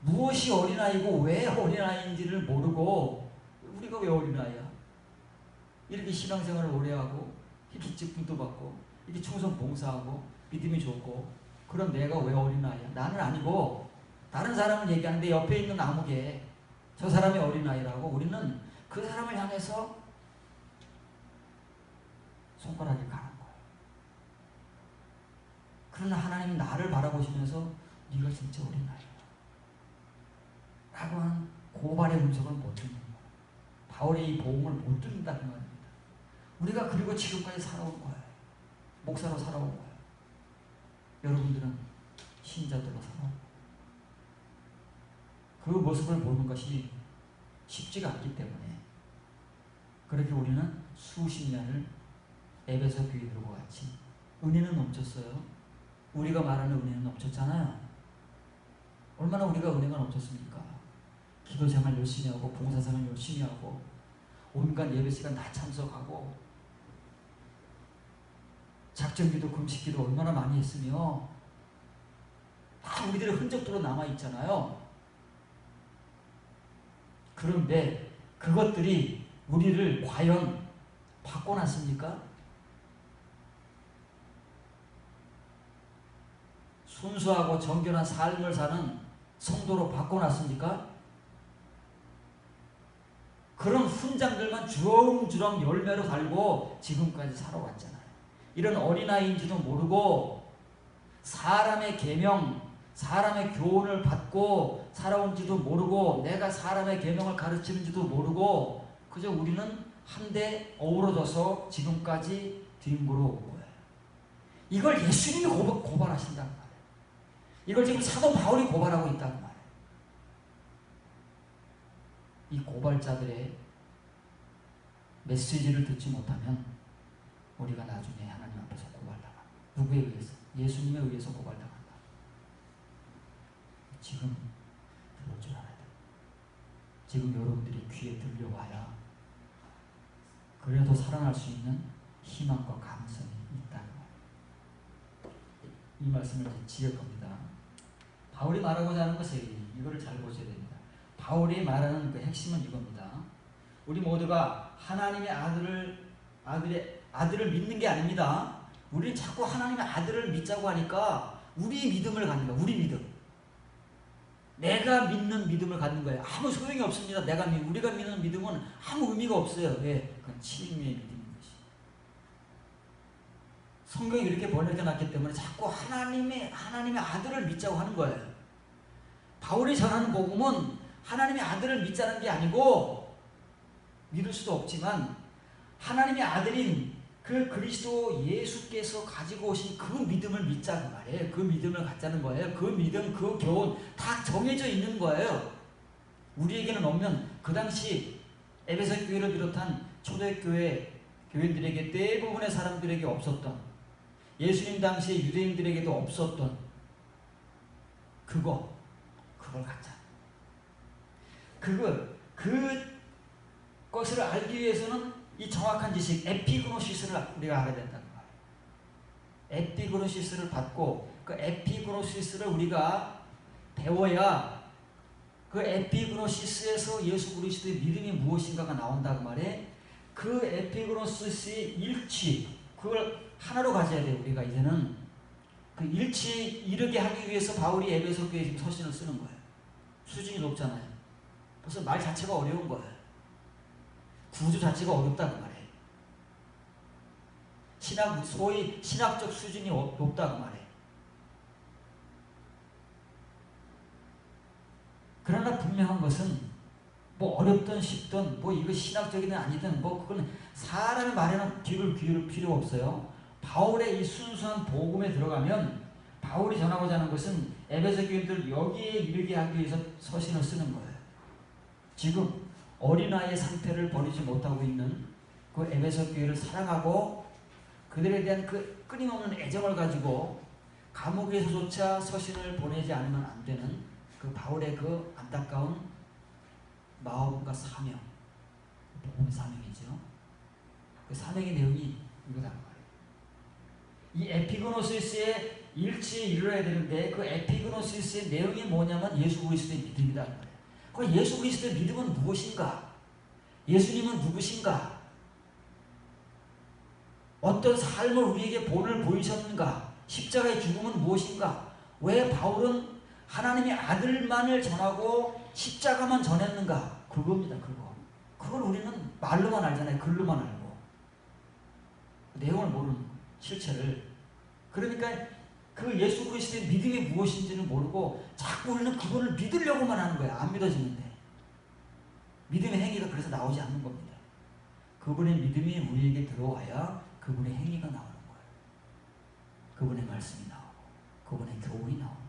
무엇이 어린아이고 왜 어린아이인지를 모르고 우리가 왜 어린아이야? 이렇게 신앙생활을 오래 하고 이렇게 직분도 받고 이렇게 충성 봉사하고 믿음이 좋고 그럼 내가 왜 어린아이야? 나는 아니고 다른 사람을 얘기하는데 옆에 있는 아무개 저 사람이 어린아이라고 우리는 그 사람을 향해서 손가락을 가는 거예요. 그러나 하나님은 나를 바라보시면서 네가 진짜 어린아이야 라고 하는 고발의 음성을 못 듣는 거예요. 바울의 이 복음을 못 듣는다 그 말입니다. 우리가 그리고 지금까지 살아온 거예요. 목사로 살아온 거예요. 여러분들은 신자들로 살아온 거예요. 그 모습을 보는 것이 쉽지가 않기 때문에 그렇게 우리는 수십 년을 에베소 교인들과 같이 은혜는 넘쳤어요. 우리가 말하는 은혜는 넘쳤잖아요. 얼마나 우리가 은혜가 넘쳤습니까? 기도생활 열심히 하고 봉사생활 열심히 하고 온갖 예배시간 다 참석하고 작정기도 금식기도 얼마나 많이 했으며 다 우리들의 흔적들로 남아있잖아요. 그런데 그것들이 우리를 과연 바꿔놨습니까? 순수하고 정결한 삶을 사는 성도로 바꿔놨습니까? 그런 훈장들만 주렁주렁 열매로 달고 지금까지 살아왔잖아요. 이런 어린아이인지도 모르고 사람의 계명, 사람의 교훈을 받고 살아온지도 모르고 내가 사람의 계명을 가르치는지도 모르고 그저 우리는 한데 어우러져서 지금까지 뒹굴어 온 거예요. 이걸 예수님이 고발하신다는 말이에요. 이걸 지금 사도 바울이 고발하고 있다는 말이에요. 이 고발자들의 메시지를 듣지 못하면 우리가 나중에 하나님 앞에서 고발당한다. 누구에 의해서? 예수님에 의해서 고발당한다. 지금 들을 줄 알아야 돼. 지금 여러분들이 귀에 들려와야 그래도 살아날 수 있는 희망과 가능성이 있다는 거예요. 이 말씀을 지역합니다. 바울이 말하고자 하는 것이 이거를 잘 보셔야 됩니다. 바울이 말하는 그 핵심은 이겁니다. 우리 모두가 하나님의 아들을 믿는 게 아닙니다. 우리는 자꾸 하나님의 아들을 믿자고 하니까 우리 믿음을 갖는 거야. 우리 믿음. 내가 믿는 믿음을 갖는 거예요. 아무 소용이 없습니다. 우리가 믿는 믿음은 아무 의미가 없어요. 왜? 그건 치유의 믿음인 것이. 성경이 이렇게 번역해놨기 때문에 자꾸 하나님의 아들을 믿자고 하는 거예요. 바울이 전하는 복음은 하나님의 아들을 믿자는 게 아니고 믿을 수도 없지만 하나님의 아들인 그 그리스도 예수께서 가지고 오신 그 믿음을 믿자는 말이에요. 그 믿음을 갖자는 거예요. 그 믿음, 그 교훈 다 정해져 있는 거예요. 우리에게는 없는 그 당시 에베소 교회를 비롯한 초대교회 교인들에게 대부분의 사람들에게 없었던 예수님 당시의 유대인들에게도 없었던 그걸 갖자. 그것을 알기 위해서는 이 정확한 지식, 에피그노시스를 우리가 알아야 된다는 거예요. 에피그노시스를 받고 그 에피그노시스를 우리가 배워야 그 에피그노시스에서 예수 그리스도의 믿음이 무엇인가가 나온다고 말해. 그 에피그노시스의 일치, 그걸 하나로 가져야 돼요. 우리가 이제는 그 일치에 이르게 하기 위해서 바울이 에베소 교회에 지금 서신을 쓰는 거예요. 수준이 높잖아요. 벌써 말 자체가 어려운 거예요. 구조 자체가 어렵다고 말해. 소위 신학적 수준이 높다고 말해. 그러나 분명한 것은 뭐 어렵든 쉽든 뭐 이거 신학적이든 아니든 뭐 그건 사람의 말에는 귀를 기울일 필요 없어요. 바울의 이 순수한 복음에 들어가면 바울이 전하고자 하는 것은 에베소 교인들 여기에 이르게 하기 위해서 서신을 쓰는 거예요. 지금 어린아이의 상태를 버리지 못하고 있는 그 에베소 교회를 사랑하고 그들에 대한 그 끊임없는 애정을 가지고 감옥에서조차 서신을 보내지 않으면 안 되는 그 바울의 그 안타까운 마음과 사명, 복음의 사명이죠. 그 사명의 내용이 이거다 말이에요. 이 에피그노시스의 일치에 이르러야 되는데 그 에피그노시스의 내용이 뭐냐면 예수 그리스도의 믿음이다 말이에요. 그 예수 그리스도의 믿음은 무엇인가? 예수님은 누구신가? 어떤 삶을 우리에게 본을 보이셨는가? 십자가의 죽음은 무엇인가? 왜 바울은 하나님의 아들만을 전하고 십자가만 전했는가? 그겁니다. 그걸 우리는 말로만 알잖아요. 글로만 알고. 내용을 모르는 실체를. 그러니까 그 예수 그리스도의 믿음이 무엇인지는 모르고 자꾸 우리는 그분을 믿으려고만 하는 거야. 안 믿어지는데. 믿음의 행위가 그래서 나오지 않는 겁니다. 그분의 믿음이 우리에게 들어와야 그분의 행위가 나오는 거예요. 그분의 말씀이 나오고 그분의 교훈이 나오는 거예요.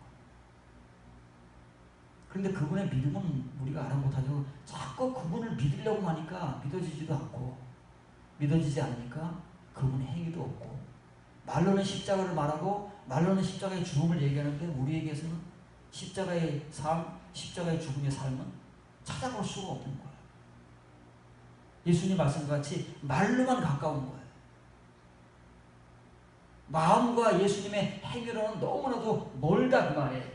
그런데 그분의 믿음은 우리가 알아 못하죠. 자꾸 그분을 믿으려고 하니까 믿어지지도 않고 믿어지지 않으니까 그분의 행위도 없고 말로는 십자가를 말하고 말로는 십자가의 죽음을 얘기하는데 우리에게서는 십자가의 삶, 십자가의 죽음의 삶은 찾아볼 수가 없는 거예요. 예수님 말씀같이 말로만 가까운 거예요. 마음과 예수님의 행위로는 너무나도 멀다 그 말이에요.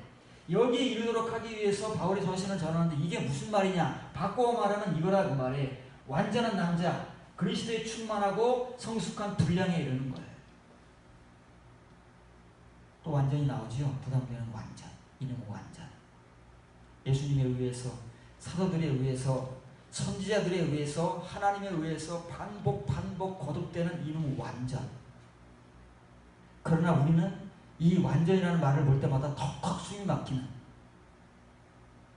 여기에 이르도록 하기 위해서 바울이 서신을 전하는데 이게 무슨 말이냐? 바꿔 말하면 이거라 그 말이에요. 완전한 남자, 그리스도에 충만하고 성숙한 분량에 이르는 거예요. 또 완전히 나오죠. 부담되는 완전, 이놈의 완전. 예수님에 의해서, 사도들에 의해서, 선지자들에 의해서, 하나님에 의해서 반복 거듭되는 이놈의 완전. 그러나 우리는 이 완전이라는 말을 볼 때마다 턱턱 숨이 막히는,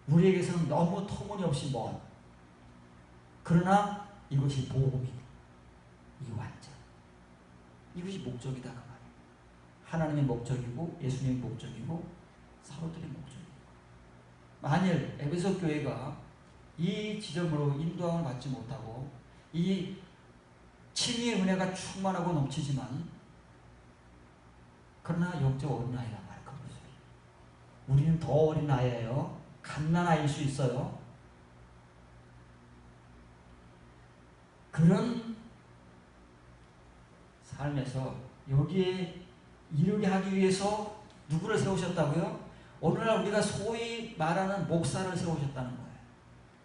우리에게서는 너무 터무니없이 먼, 그러나 이것이 복음인 이 완전, 이것이 목적이다 그 말이에요. 하나님의 목적이고 예수님의 목적이고 사도들의 목적이고. 만일 에베소 교회가 이 지점으로 인도함을 받지 못하고 이 칭의의 은혜가 충만하고 넘치지만 그러나 영적 어린아이란 말이에요. 우리는 더 어린아이예요. 갓난아이일 수 있어요. 그런 삶에서 여기에 이르게 하기 위해서 누구를 세우셨다고요? 오늘날 우리가 소위 말하는 목사를 세우셨다는 거예요.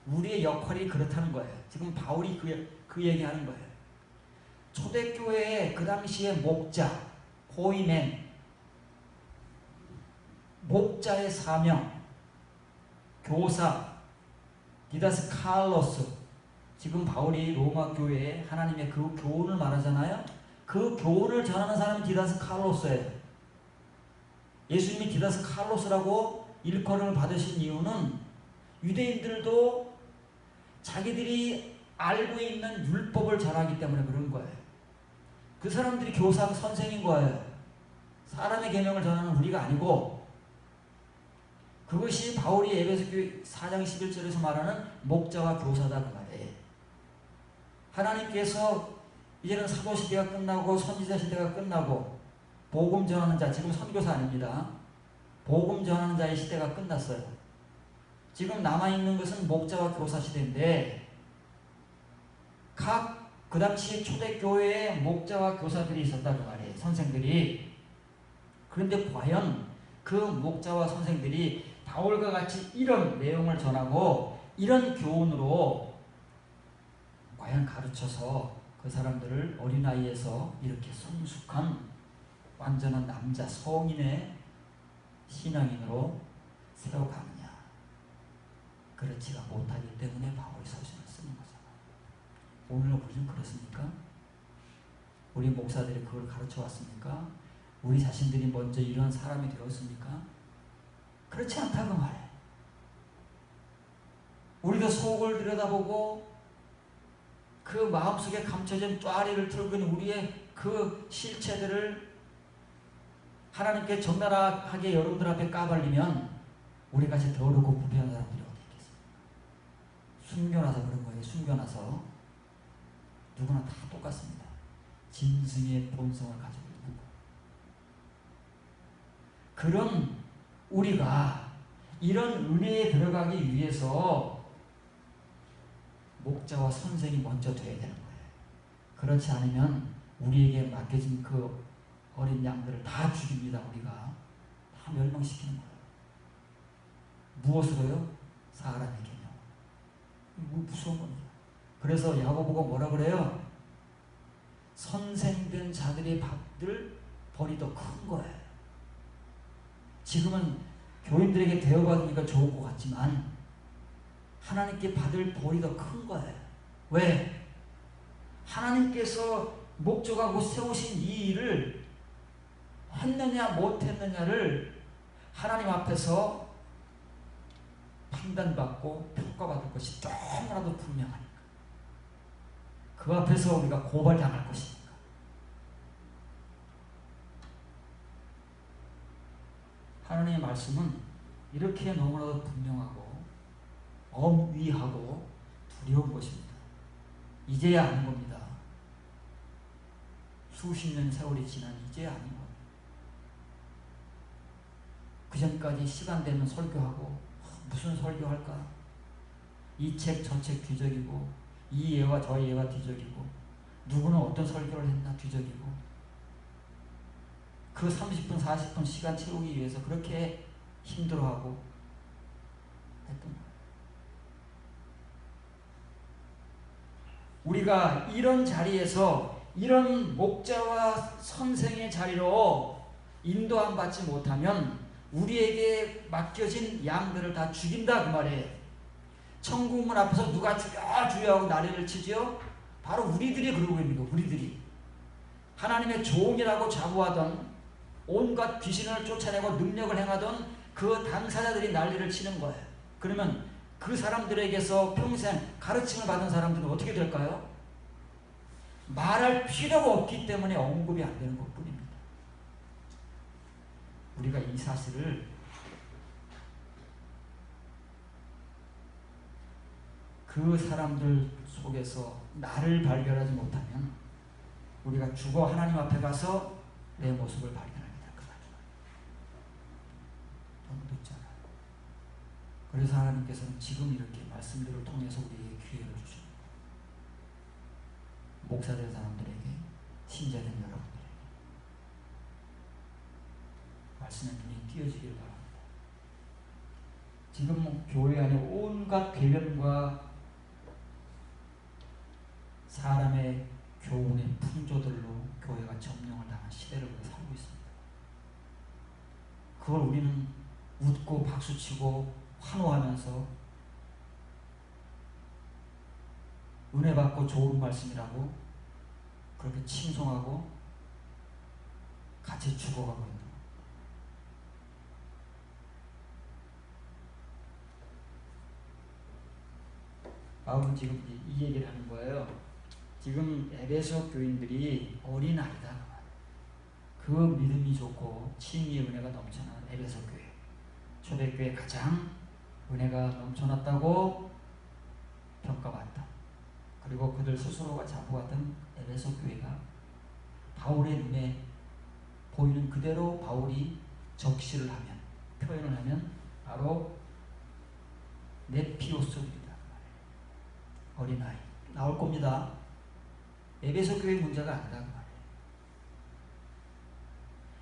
우리의 역할이 그렇다는 거예요. 지금 바울이 그 얘기하는 거예요. 초대교회의 그 당시의 목자, 호이맨, 목자의 사명, 교사, 디다스 칼로스. 지금 바울이 로마 교회에 하나님의 그 교훈을 말하잖아요. 그 교훈을 전하는 사람이 디다스 칼로스예요. 예수님이 디다스 칼로스라고 일컬음을 받으신 이유는 유대인들도 자기들이 알고 있는 율법을 전하기 때문에 그런 거예요. 그 사람들이 교사, 선생인 거예요. 사람의 계명을 전하는 우리가 아니고, 그것이 바울이 에베소 교회 4장 11절에서 말하는 목자와 교사다 그 말이에요. 하나님께서 이제는 사도 시대가 끝나고 선지자 시대가 끝나고 복음 전하는 자, 지금 선교사 아닙니다. 복음 전하는 자의 시대가 끝났어요. 지금 남아있는 것은 목자와 교사 시대인데, 각 그 당시 초대교회에 목자와 교사들이 있었다고 말이에요. 선생들이. 그런데 과연 그 목자와 선생들이 바울과 같이 이런 내용을 전하고 이런 교훈으로 과연 가르쳐서 그 사람들을 어린아이에서 이렇게 성숙한 완전한 남자 성인의 신앙인으로 세워가느냐? 그렇지가 못하기 때문에 바울이 서신을 쓰는 거잖아요. 오늘 우리는 그렇습니까? 우리 목사들이 그걸 가르쳐 왔습니까? 우리 자신들이 먼저 이런 사람이 되었습니까? 그렇지 않다고 말해. 우리도 속을 들여다보고 그 마음속에 감춰진 쫌리를 털근 우리의 그 실체들을 하나님께 적나라하게 여러분들 앞에 까발리면 우리같이 더럽고 부패한 사람들이 어디 있겠습니까? 숨겨놔서 그런 거예요. 숨겨놔서. 누구나 다 똑같습니다. 짐승의 본성을 가지고 있는 거예요. 그런 우리가 이런 은혜에 들어가기 위해서 목자와 선생이 먼저 돼야 되는 거예요. 그렇지 않으면 우리에게 맡겨진 그 어린 양들을 다 죽입니다. 우리가 다 멸망시키는 거예요. 무엇으로요? 사람의 개념. 이거 무서운 겁니다. 그래서 야고보가 뭐라 그래요? 선생된 자들의 밥들 벌이 더 큰 거예요. 지금은 교인들에게 대우받으니까 좋을 것 같지만 하나님께 받을 벌이 더 큰 거예요. 왜? 하나님께서 목적하고 세우신 이 일을 했느냐 못했느냐를 하나님 앞에서 판단받고 평가받을 것이 너무나도 분명하니까. 그 앞에서 우리가 고발당할 것이니까. 하나님의 말씀은 이렇게 너무나도 분명하고 엄위하고 두려운 것입니다. 이제야 아는 겁니다. 수십 년 세월이 지난 이제야 아는 겁니다. 그 전까지 시간 되면 설교하고 무슨 설교할까? 이 책 저 책 뒤적이고 이 예와 저 예와 뒤적이고 누구는 어떤 설교를 했나 뒤적이고 그 30분 40분 시간 채우기 위해서 그렇게 힘들어하고 했던 거예요. 우리가 이런 자리에서 이런 목자와 선생의 자리로 인도함 받지 못하면 우리에게 맡겨진 양들을 다 죽인다 그 말이에요. 천국문 앞에서 누가 죽여 하고 난리를 치지요? 바로 우리들이 그러고 있는 거예요. 우리들이 하나님의 종이라고 자부하던 온갖 귀신을 쫓아내고 능력을 행하던 그 당사자들이 난리를 치는 거예요. 그러면 그 사람들에게서 평생 가르침을 받은 사람들은 어떻게 될까요? 말할 필요가 없기 때문에 언급이 안 되는 것뿐입니다. 우리가 이 사실을 그 사람들 속에서 나를 발견하지 못하면 우리가 죽어 하나님 앞에 가서 내 모습을 발견하게 될 거다. 너무 늦잖아요. 그래서 하나님께서는 지금 이렇게 말씀들을 통해서 우리에게 기회를 주십니다. 목사된 사람들에게, 신자된 여러분들에게 말씀의 눈이 띄어지길 바랍니다. 지금 교회 안에 온갖 괴변과 사람의 교훈의 풍조들로 교회가 점령을 당한 시대를 우리가 살고 있습니다. 그걸 우리는 웃고 박수치고 환호하면서 은혜 받고 좋은 말씀이라고 그렇게 칭송하고 같이 죽어가고 있는 거예요. 바울은 지금 이 얘기를 하는 거예요. 지금 에베소 교인들이 어린아이다. 그 믿음이 좋고 칭의의 은혜가 넘쳐난 에베소 교회, 초대교회 가장 은혜가 넘쳐났다고 평가받다. 그리고 그들 스스로가 자부하던 에베소 교회가 바울의 눈에 보이는 그대로 바울이 적시를 하면, 표현을 하면 바로 네피오스입니다. 어린아이 나올 겁니다. 에베소 교회 문제가 아니라고 말해요.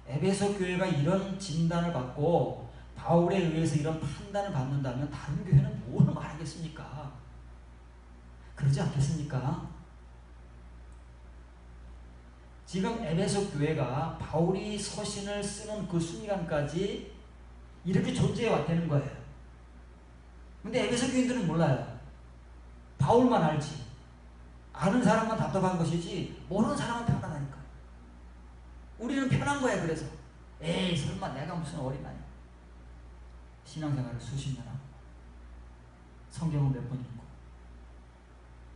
에베소 교회가 이런 진단을 받고 바울에 의해서 이런 판단을 받는다면 다른 교회는 뭘 말하겠습니까? 그러지 않겠습니까? 지금 에베소 교회가 바울이 서신을 쓰는 그 순간까지 이렇게 존재해 왔다는 거예요. 근데 에베소 교인들은 몰라요. 바울만 알지. 아는 사람만 답답한 것이지 모르는 사람은 편안하니까. 우리는 편한 거야. 그래서 에이 설마 내가 무슨 어린아이. 신앙생활을 수십 년 하고 성경을 몇 번 읽고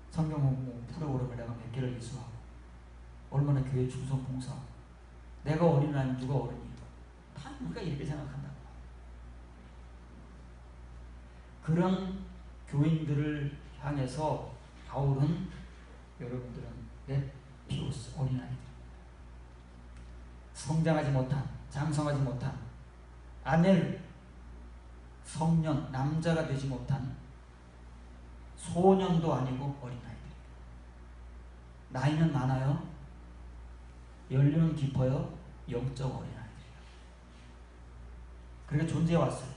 성경 뭐 프로그램을 내가 몇 개를 이수하고 얼마나 교회 충성 봉사하고 내가 어린아이면 누가 어른이에요. 다 우리가 이렇게 생각한다고. 그런 교인들을 향해서 바울은 여러분들은 에피오스 어린아이, 성장하지 못한, 장성하지 못한, 아넬 성년, 남자가 되지 못한 소년도 아니고 어린아이들. 나이는 많아요. 연륜은 깊어요. 영적 어린아이들이에요. 그렇게 존재해 왔어요.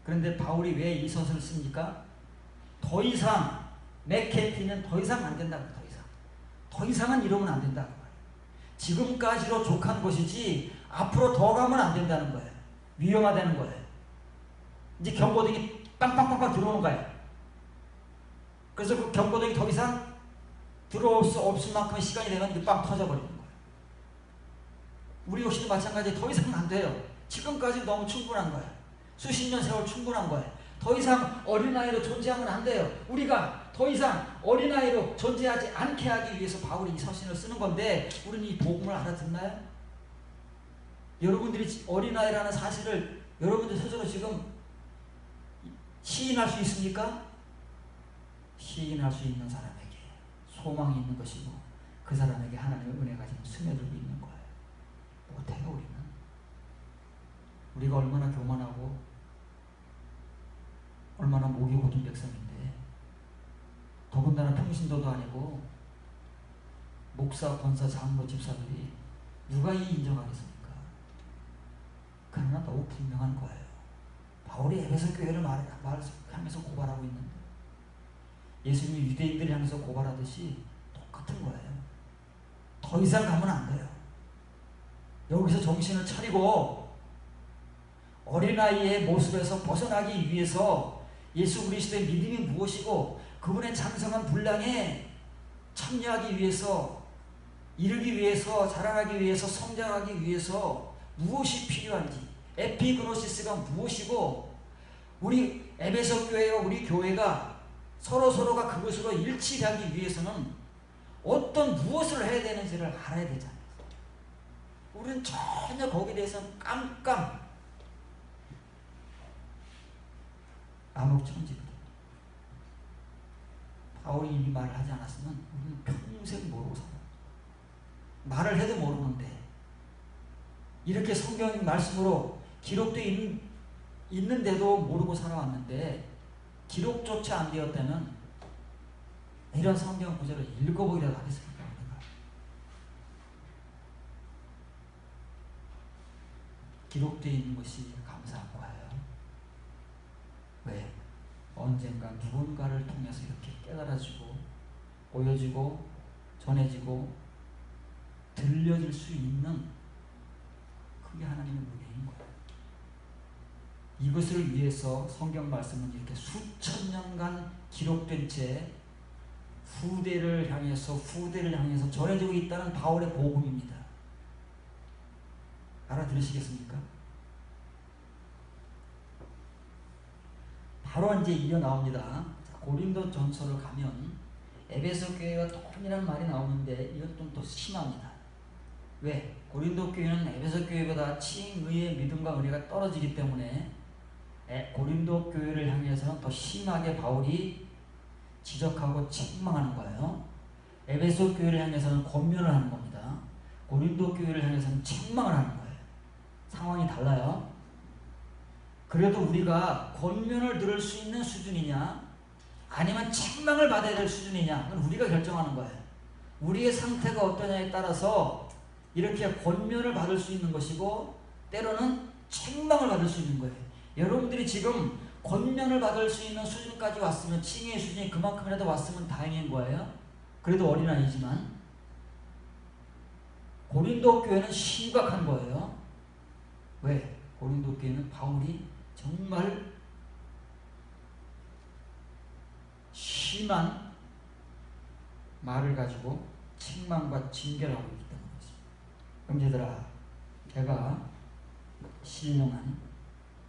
그런데 바울이 왜 이 서술을 씁니까? 더 이상 맥캐티는 더 이상 안 된다고. 더 이상은 이러면 안 된다고. 지금까지로 족한 것이지 앞으로 더 가면 안 된다는 거예요. 위험하다는 거예요. 이제 경고등이 빵빵빵빵 들어오는 거예요. 그래서 그 경고등이 더 이상 들어올 수 없을 만큼의 시간이 되면 이게 빵 터져버리는 거예요. 우리 역시도 마찬가지에 더 이상은 안 돼요. 지금까지 너무 충분한 거예요. 수십 년 세월 충분한 거예요. 더 이상 어린아이로 존재하면 안 돼요. 우리가 더 이상 어린아이로 존재하지 않게 하기 위해서 바울이 이 서신을 쓰는 건데 우리는 이 복음을 알아듣나요? 여러분들이 어린아이라는 사실을 여러분들 스스로 지금 시인할 수 있습니까? 시인할 수 있는 사람에게 소망이 있는 것이고 그 사람에게 하나님의 은혜가 지금 스며들고 있는 거예요. 못해요. 우리는. 우리가 얼마나 교만하고 얼마나 목이 고든 백성인데 더군다나 평신도도 아니고 목사, 권사, 장로, 집사들이 누가 이 인정하겠습니까? 그러나 너무 분명한 거예요. 바울이 에베소 교회를 향해서 고발하고 있는데 예수님이 유대인들을 향해서 고발하듯이 똑같은 거예요. 더 이상 가면 안 돼요. 여기서 정신을 차리고 어린아이의 모습에서 벗어나기 위해서 예수 그리스도의 믿음이 무엇이고 그분의 장성한 분량에 참여하기 위해서, 이르기 위해서, 자라나기 위해서, 성장하기 위해서 무엇이 필요한지, 에피그노시스가 무엇이고 우리 에베소 교회와 우리 교회가 서로가 그것으로 일치하기 위해서는 어떤 무엇을 해야 되는지를 알아야 되잖아요. 우리는 전혀 거기에 대해서는 깜깜 암흑천지거든요. 바울이 이 말을 하지 않았으면 우리는 평생 모르고 살아요. 말을 해도 모르는데 이렇게 성경 말씀으로 기록되어 있는데도 모르고 살아왔는데 기록조차 안 되었다면 이런 성경 구절을 읽어보기라도 하겠습니까? 우리가? 기록되어 있는 것이 감사한 거예요. 왜? 언젠가 누군가를 통해서 이렇게 깨달아지고 보여지고 전해지고 들려질 수 있는 그게 하나님의 은혜인 거예요. 이것을 위해서 성경 말씀은 이렇게 수천 년간 기록된 채 후대를 향해서 전해지고 있다는 바울의 복음입니다. 알아들으시겠습니까? 바로 이제 이어 나옵니다. 고린도 전서를 가면 에베소 교회가 동일한 말이 나오는데 이건 좀 더 심합니다. 왜? 고린도 교회는 에베소 교회보다 칭의의 믿음과 은혜가 떨어지기 때문에 고린도 교회를 향해서는 더 심하게 바울이 지적하고 책망하는 거예요. 에베소 교회를 향해서는 권면을 하는 겁니다. 고린도 교회를 향해서는 책망을 하는 거예요. 상황이 달라요. 그래도 우리가 권면을 들을 수 있는 수준이냐 아니면 책망을 받아야 될 수준이냐 그건 우리가 결정하는 거예요. 우리의 상태가 어떠냐에 따라서 이렇게 권면을 받을 수 있는 것이고 때로는 책망을 받을 수 있는 거예요. 여러분들이 지금 권면을 받을 수 있는 수준까지 왔으면, 칭의의 수준이 그만큼이라도 왔으면 다행인 거예요. 그래도 어린아이지만. 고린도 교회는 심각한 거예요. 왜? 고린도 교회는 바울이 정말 심한 말을 가지고 책망과 징계를 하고 있기 때문에 그렇습니다. 형제들아, 내가 신령한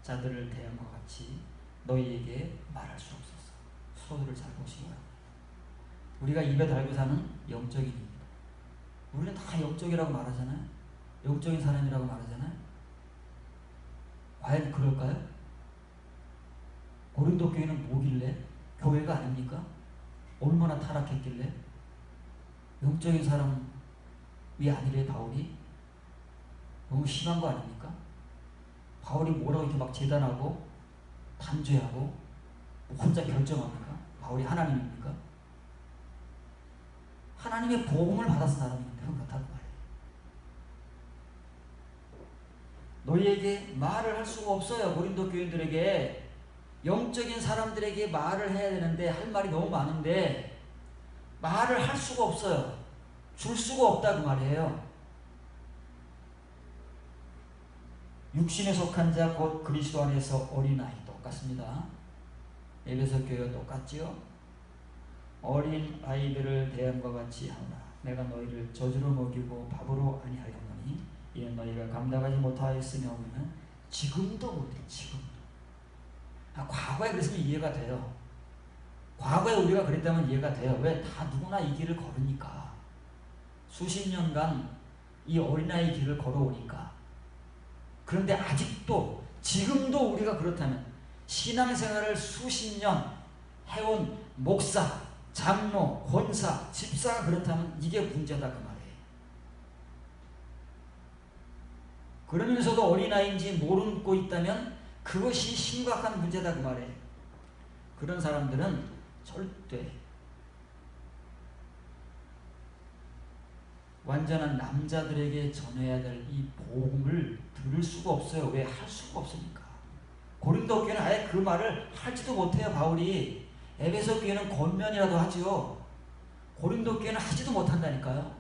자들을 대함과 같이 너희에게 말할 수 없었어. 서두를 잘 보시기 바랍니다. 우리가 입에 달고 사는 영적인 입니다. 우리는 다 영적이라고 말하잖아요. 영적인 사람이라고 말하잖아요. 과연 그럴까요? 고린도 교회는 뭐길래? 교회가 아닙니까? 얼마나 타락했길래? 영적인 사람이 아니래 바울이? 너무 심한 거 아닙니까? 바울이 뭐라고 이렇게 막 재단하고 단죄하고 혼자 결정합니까? 바울이 하나님입니까? 하나님의 복음을 받아서 사람인데 그렇다고 말해요. 너희에게 말을 할 수가 없어요. 고린도 교인들에게, 영적인 사람들에게 말을 해야 되는데 할 말이 너무 많은데 말을 할 수가 없어요. 줄 수가 없다 그 말이에요. 육신에 속한 자 곧 그리스도 안에서 어린아이 똑같습니다. 에베소 교회가 똑같지요. 어린 아이들을 대함과 같이 하노라. 내가 너희를 젖으로 먹이고 밥으로 아니하였노니 이는 너희가 감당하지 못하였으며 하면 지금도 못해. 지금도. 과거에 그랬으면 이해가 돼요. 과거에 우리가 그랬다면 이해가 돼요. 왜? 다 누구나 이 길을 걸으니까. 수십 년간 이 어린아이 길을 걸어오니까. 그런데 아직도 지금도 우리가 그렇다면, 신앙생활을 수십 년 해온 목사, 장로, 권사, 집사가 그렇다면 이게 문제다 그 말이에요. 그러면서도 어린아이인지 모르고 있다면 그것이 심각한 문제다 그 말이에요. 그런 사람들은 절대 완전한 남자들에게 전해야 될 이 복음을 들을 수가 없어요. 왜? 할 수가 없으니까. 고린도 교회는 아예 그 말을 하지도 못해요. 바울이. 에베소 교회는 권면이라도 하죠. 고린도 교회는 하지도 못한다니까요.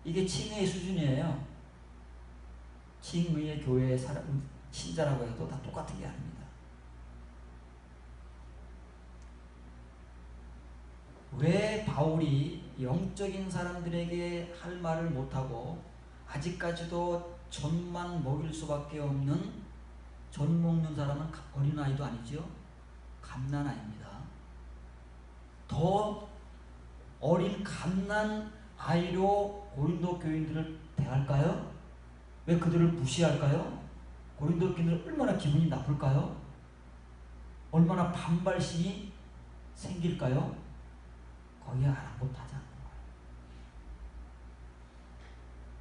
이게 칭의의 수준이에요. 칭의의 교회의 사람, 신자라고 해도 다 똑같은 게 아닙니다. 왜 바울이 영적인 사람들에게 할 말을 못하고 아직까지도 젖만 먹일 수밖에 없는, 젖 먹는 사람은 어린아이도 아니죠. 갓난아이입니다. 더 어린 갓난아이로 고린도 교인들을 대할까요? 왜 그들을 무시할까요? 고린도 교인들 얼마나 기분이 나쁠까요? 얼마나 반발심이 생길까요? 거의 아랑곳하지 않는 거예요.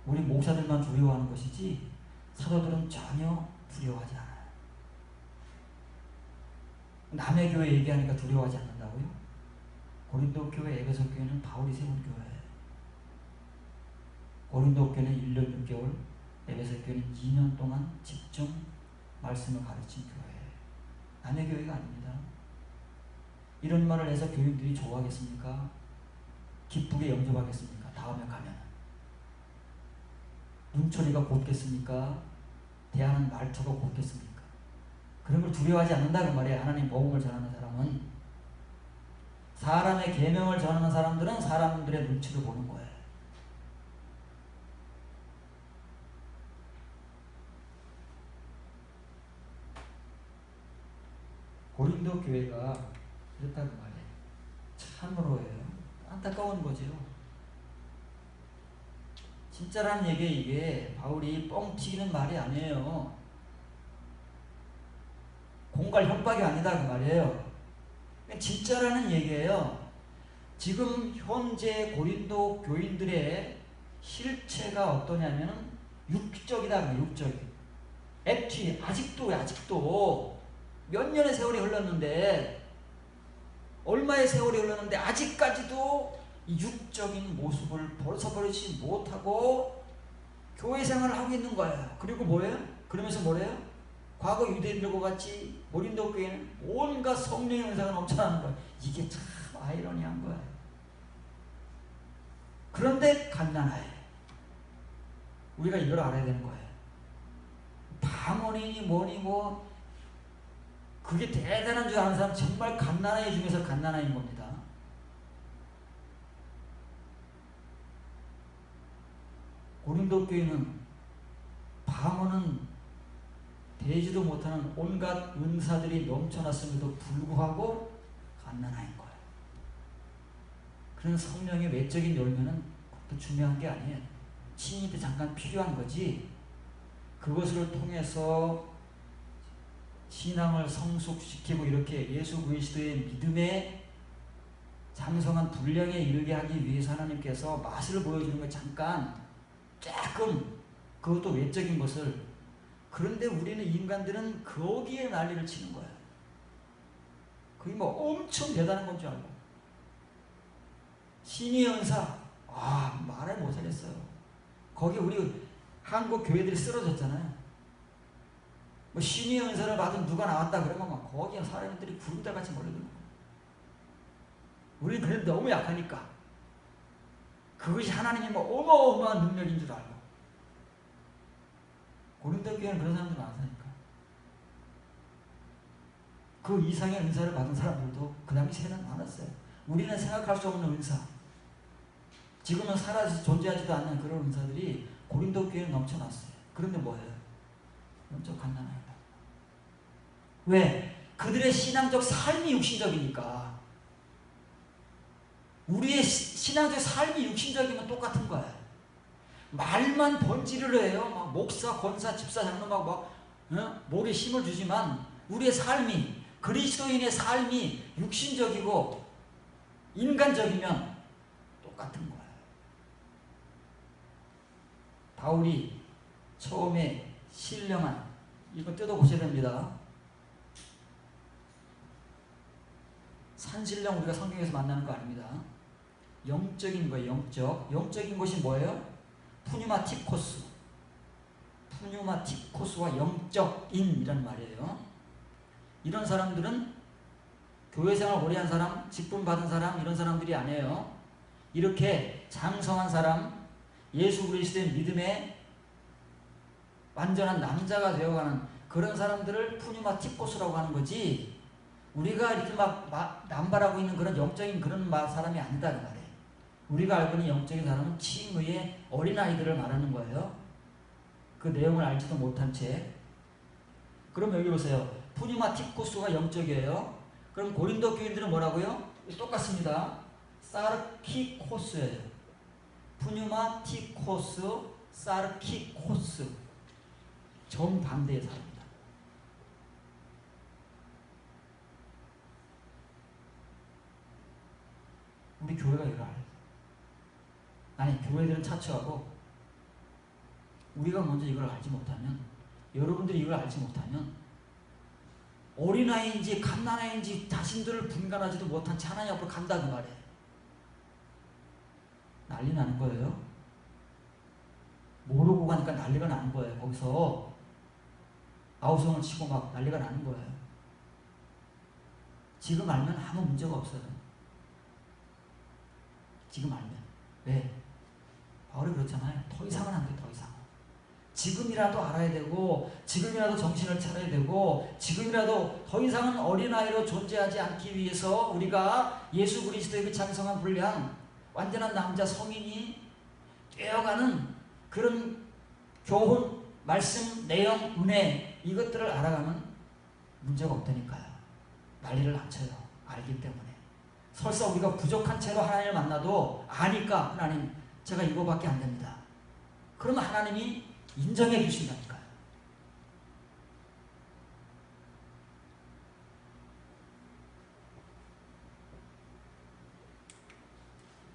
우리 목사들만 두려워하는 것이지 사도들은 전혀 두려워하지 않아요. 남의 교회 얘기하니까 두려워하지 않는다고요? 고린도 교회, 에베소 교회는 바울이 세운 교회예요. 고린도 교회는 1년 6개월, 에베소 교회는 2년 동안 집중 말씀을 가르친 교회예요. 남의 교회가 아닙니다. 이런 말을 해서 교인들이 좋아하겠습니까? 기쁘게 영접하겠습니까? 다음에 가면 눈초리가 곧겠습니까? 대하는 말투가 곧겠습니까? 그런 걸 두려워하지 않는다 그 말이에요. 하나님 복음을 전하는 사람은. 사람의 계명을 전하는 사람들은 사람들의 눈치를 보는 거예요. 고린도 교회가 그렇다고 말해요. 참으로예요. 안타까운 거죠. 진짜라는 얘기에 이게 바울이 뻥튀기는 말이 아니에요. 공갈 협박이 아니다 그 말이에요. 진짜라는 얘기예요. 지금 현재 고린도 교인들의 실체가 어떠냐면 육적이다. 육적이. 액티 아직도 몇 년의 세월이 흘렀는데, 얼마의 세월이 흘렀는데 아직까지도 이 육적인 모습을 벗어버리지 못하고 교회 생활을 하고 있는 거예요. 그리고 뭐예요? 그러면서 뭐래요? 과거 유대인들과 같이 고린도 교회는 온갖 성령의 은사가 넘쳐나는 거예요. 이게 참 아이러니한 거예요. 그런데 갓나나예요. 우리가 이걸 알아야 되는 거예요. 방언이니 뭐니 뭐 그게 대단한 줄 아는 사람 정말 갓나나이 중에서 갓나나인 겁니다. 고린도 교회는 방언은 되지도 못하는 온갖 은사들이 넘쳐났음에도 불구하고 갓나나인 거예요. 그런 성령의 외적인 열매는 그것도 중요한 게 아니에요. 신이 때 잠깐 필요한 거지. 그것을 통해서 신앙을 성숙시키고 이렇게 예수 그리스도의 믿음에 장성한 분량에 이르게 하기 위해서 하나님께서 맛을 보여주는 거 잠깐 조금 그것도 외적인 것을. 그런데 우리는 인간들은 거기에 난리를 치는 거예요. 그게 뭐 엄청 대단한 건 줄 알고. 신의 은사, 말을 못하겠어요. 거기 우리 한국 교회들이 쓰러졌잖아요. 뭐 신의 은사를 받은 누가 나왔다 그러면 막 거기에 사람들이 구름달같이 몰려들고. 우리는 그래도 너무 약하니까. 그것이 하나님의 뭐 어마어마한 능력인 줄 알고. 고린도 교회는 그런 사람들 많으니까. 그 이상의 은사를 받은 사람들도 그 당시에는 많았어요. 우리는 생각할 수 없는 은사. 지금은 사라져 존재하지도 않는 그런 은사들이 고린도 교회는 넘쳐났어요. 그런데 뭐예요? 엄청 갓난아니다. 왜? 그들의 신앙적 삶이 육신적이니까. 우리의 신앙적 삶이 육신적이면 똑같은 거예요. 말만 번지르르 해요. 막 목사, 권사, 집사, 장로막 목에 힘을 주지만 우리의 삶이, 그리스도인의 삶이 육신적이고 인간적이면 똑같은 거예요. 바울이 처음에 신령한, 이거 뜯어보셔야 됩니다. 산신령 우리가 성경에서 만나는 거 아닙니다. 영적인 거예요. 영적인 것이 뭐예요? 푸뉴마티코스. 푸뉴마티코스와 영적인이란 말이에요. 이런 사람들은 교회생활 오래 한 사람, 직분 받은 사람, 이런 사람들이 아니에요. 이렇게 장성한 사람, 예수 그리스도의 믿음에 완전한 남자가 되어가는 그런 사람들을 푸뉴마티코스라고 하는 거지, 우리가 이렇게 막 남발하고 있는 그런 영적인 그런 사람이 아니다 그 말이에요. 우리가 알고 있는 영적인 사람은 칭의의 어린아이들을 말하는 거예요. 그 내용을 알지도 못한 채. 그럼 여기 보세요. 푸뉴마티코스가 영적이에요. 그럼 고린도 교인들은 뭐라고요? 똑같습니다. 사르키코스예요. 푸뉴마티코스, 사르키코스. 정반대의 사람입니다. 우리 교회가 이걸 알아요. 아니, 교회들은 차치하고 우리가 먼저 이걸 알지 못하면, 여러분들이 이걸 알지 못하면 어린아이인지 갓난아이인지 자신들을 분간하지도 못한 채 하나님 앞으로 간다 그 말이에요. 난리 나는 거예요. 모르고 가니까 난리가 나는 거예요. 거기서 아우성을 치고 막 난리가 나는 거예요. 지금 알면 아무 문제가 없어요. 지금 알면. 왜? 바울이 그렇잖아요. 더 이상은 안 돼. 더 이상. 지금이라도 알아야 되고, 지금이라도 정신을 차려야 되고, 지금이라도 더 이상은 어린아이로 존재하지 않기 위해서 우리가 예수 그리스도의 그 장성한 분량, 완전한 남자 성인이 되어가는 그런 교훈, 말씀, 내용, 은혜, 이것들을 알아가면 문제가 없다니까요. 난리를 안 쳐요. 알기 때문에. 설사 우리가 부족한 채로 하나님을 만나도 아니까 하나님, 제가 이거밖에 안 됩니다. 그러면 하나님이 인정해 주신다니까요.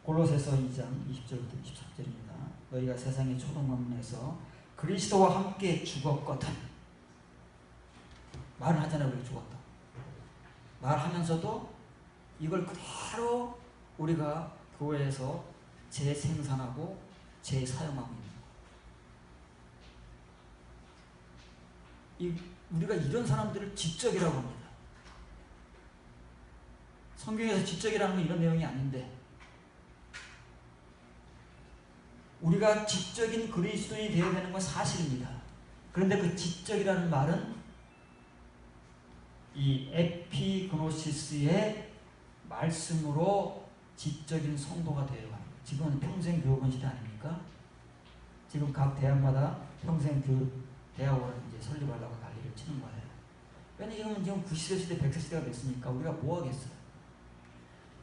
골로새서 2장 20절부터 23절입니다. 너희가 세상의 초동문에서 그리스도와 함께 죽었거든. 말을 하잖아요. 우리가 죽었다. 말하면서도 이걸 그대로 우리가 교회에서 재생산하고 재사용하고 있는 거예요. 우리가 이런 사람들을 지적이라고 합니다. 성경에서 지적이라는 건 이런 내용이 아닌데, 우리가 지적인 그리스도인이 되어야 되는 건 사실입니다. 그런데 그 지적이라는 말은 이 에피그노시스의 말씀으로 지적인 성도가 되어야 합니다. 지금은 평생교육원 시대 아닙니까? 지금 각 대학마다 평생교육 대학원을 이제 설립하려고 난리를 치는 거예요. 왜냐면 지금 90세 시대, 100세 시대가 됐으니까 우리가 뭐 하겠어요?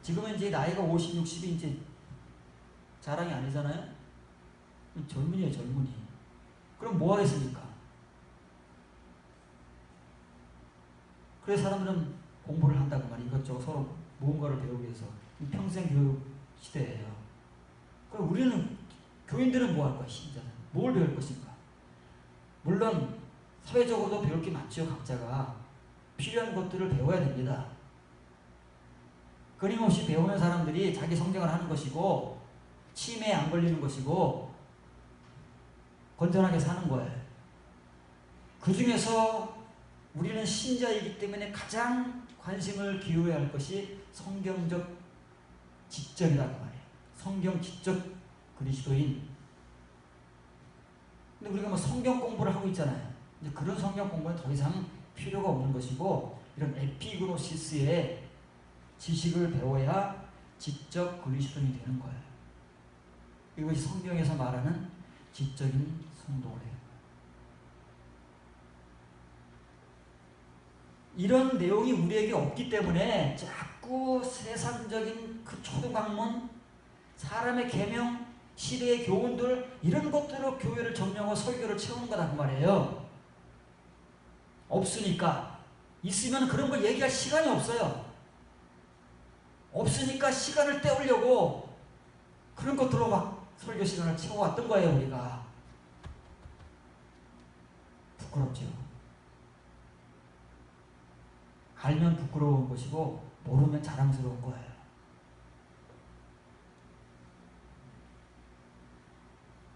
지금은 이제 나이가 50, 60이 이제 자랑이 아니잖아요? 젊은이에요, 젊은이. 그럼 뭐 하겠습니까? 그래서 사람들은 공부를 한다고 말이에요. 이것저것 서로 무언가를 배우기 위해서. 평생 교육 시대예요. 그럼 우리는, 교인들은 뭐 할 거야, 신자는? 뭘 배울 것인가? 물론 사회적으로도 배울 게 많죠. 각자가 필요한 것들을 배워야 됩니다. 끊임없이 배우는 사람들이 자기 성장을 하는 것이고, 치매에 안 걸리는 것이고, 건전하게 사는 거예요. 그 중에서 우리는 신자이기 때문에 가장 관심을 기울여야 할 것이 성경적 지적이라고 말이에요. 성경 지적 그리스도인. 근데 우리가 뭐 성경 공부를 하고 있잖아요. 이제 그런 성경 공부는 더 이상 필요가 없는 것이고, 이런 에피그노시스의 지식을 배워야 지적 그리스도인이 되는 거예요. 이것이 성경에서 말하는 지적인 성도래요. 이런 내용이 우리에게 없기 때문에 자꾸 세상적인 그 초등학문, 사람의 계명, 시대의 교훈들, 이런 것들로 교회를 점령하고 설교를 채우는 거다 그 말이에요. 없으니까. 있으면 그런 걸 얘기할 시간이 없어요. 없으니까 시간을 때우려고 그런 것들로 막 설교 시간을 채워왔던 거예요, 우리가. 부끄럽죠. 알면 부끄러운 것이고 모르면 자랑스러운 거예요.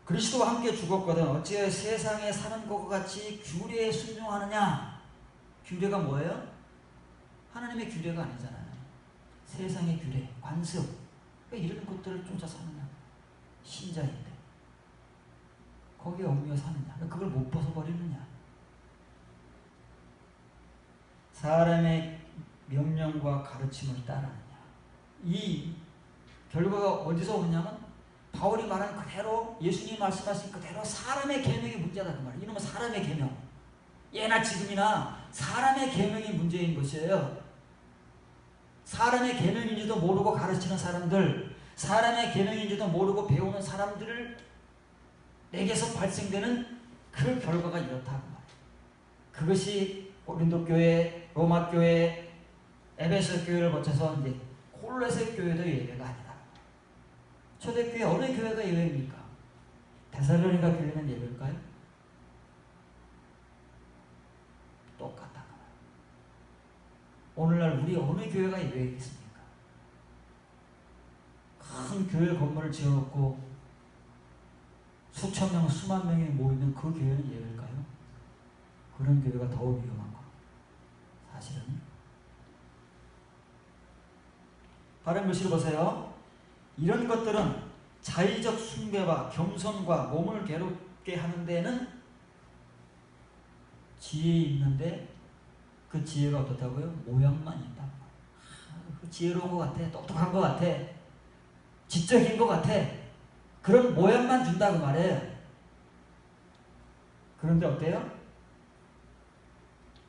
그리스도와 함께 죽었거든 어찌하여 세상에 사는 것과 같이 규례에 순종하느냐? 규례가 뭐예요? 하나님의 규례가 아니잖아요. 세상의 규례, 관습. 왜 이런 것들을 쫓아 사느냐? 신자인데 거기에 얽매여 사느냐? 왜 그걸 못 벗어버리느냐? 사람의 명령과 가르침을 따르느냐? 이 결과가 어디서 오느냐면 바울이 말한 그대로, 예수님이 말씀하신 그대로 사람의 계명이 문제다 그 말이에요. 이놈은 사람의 계명, 예나 지금이나 사람의 계명이 문제인 것이에요. 사람의 계명인지도 모르고 가르치는 사람들, 사람의 계명인지도 모르고 배우는 사람들을 내게서 발생되는 그 결과가 이렇다 그 말이에요. 그것이 고린도 교회, 로마 교회, 에베소 교회를 거쳐서 이제 콜로새 교회도 예외가 아니다. 초대교회 어느 교회가 예외입니까? 데살로니가 교회는 예외일까요? 똑같다. 오늘날 우리 어느 교회가 예외이겠습니까? 큰 교회 건물을 지어놓고 수천 명, 수만 명이 모이는 그 교회는 예외일까요? 그런 교회가 더욱 위험한 거. 사실은. 다른 글씨를 보세요. 이런 것들은 자의적 숭배와 겸손과 몸을 괴롭게 하는 데는 지혜 있는데 그 지혜가 어떻다고요? 모양만 있다. 그 지혜로운 것 같아. 똑똑한 것 같아. 지적인 것 같아. 그런 모양만 준다고 말해요. 그런데 어때요?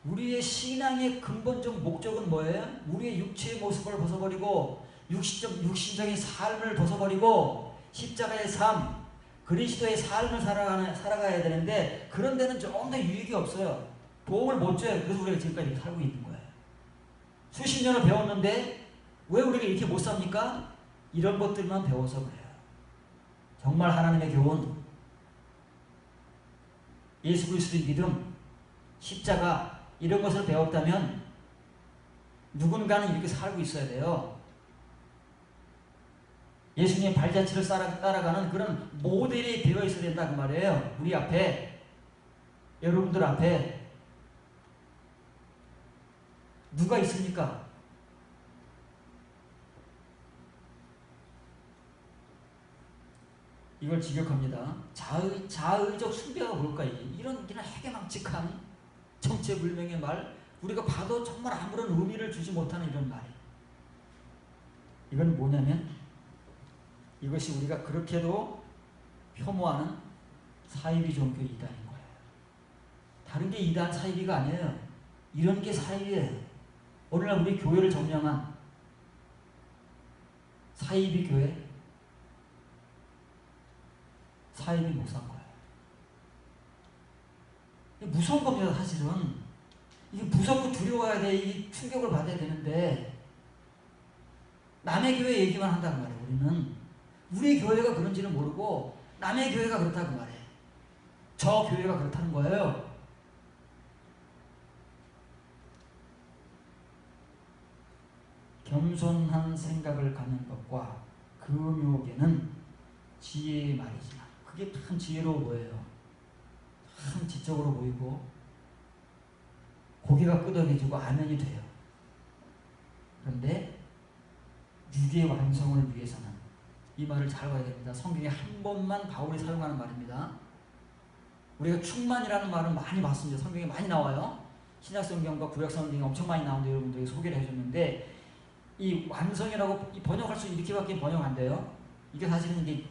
우리의 신앙의 근본적 목적은 뭐예요? 우리의 육체의 모습을 벗어버리고 육신적인 삶을 벗어버리고 십자가의 삶, 그리스도의 삶을 살아가야 되는데 그런 데는 좀 더 유익이 없어요. 도움을 못 줘요. 그래서 우리가 지금까지 이렇게 살고 있는 거예요. 수십 년을 배웠는데 왜 우리가 이렇게 못 삽니까? 이런 것들만 배워서 그래요. 정말 하나님의 교훈, 예수 그리스도의 믿음, 십자가 이런 것을 배웠다면 누군가는 이렇게 살고 있어야 돼요. 예수님의 발자취를 따라가는 그런 모델이 되어 있어야 된다 그 말이에요. 우리 앞에, 여러분들 앞에. 누가 있습니까? 이걸 직역합니다. 자의적 숭배가 뭘까 이게? 이런 해괴망측한 정체불명의 말, 우리가 봐도 정말 아무런 의미를 주지 못하는 이런 말이. 이건 뭐냐면 이것이 우리가 그렇게도 혐오하는 사이비 종교 이단인 거예요. 다른 게 이단 사이비가 아니에요. 이런 게 사이비예요. 오늘날 우리 교회를 점령한 사이비 교회, 사이비 목사인 거예요. 무서운 겁니다, 사실은. 이게 무섭고 두려워야 돼. 이 충격을 받아야 되는데 남의 교회 얘기만 한다고 말해요. 우리는 우리 교회가 그런지는 모르고 남의 교회가 그렇다고 말해. 저 교회가 그렇다는 거예요. 겸손한 생각을 갖는 것과 그 묘계는 지혜의 말이지만 그게 참 지혜로워 보여요. 참 지적으로 보이고 고개가 끄덕여지고 아멘이 돼요. 그런데 육의 완성을 위해서는 이 말을 잘 봐야 됩니다. 성경에 한 번만 바울이 사용하는 말입니다. 우리가 충만이라는 말은 많이 봤습니다. 성경에 많이 나와요. 신약성경과 구약성경이 엄청 많이 나오는데 여러분들이 소개를 해줬는데 이 완성이라고 번역할 수 이렇게밖에 번역 안 돼요. 이게 사실은 이게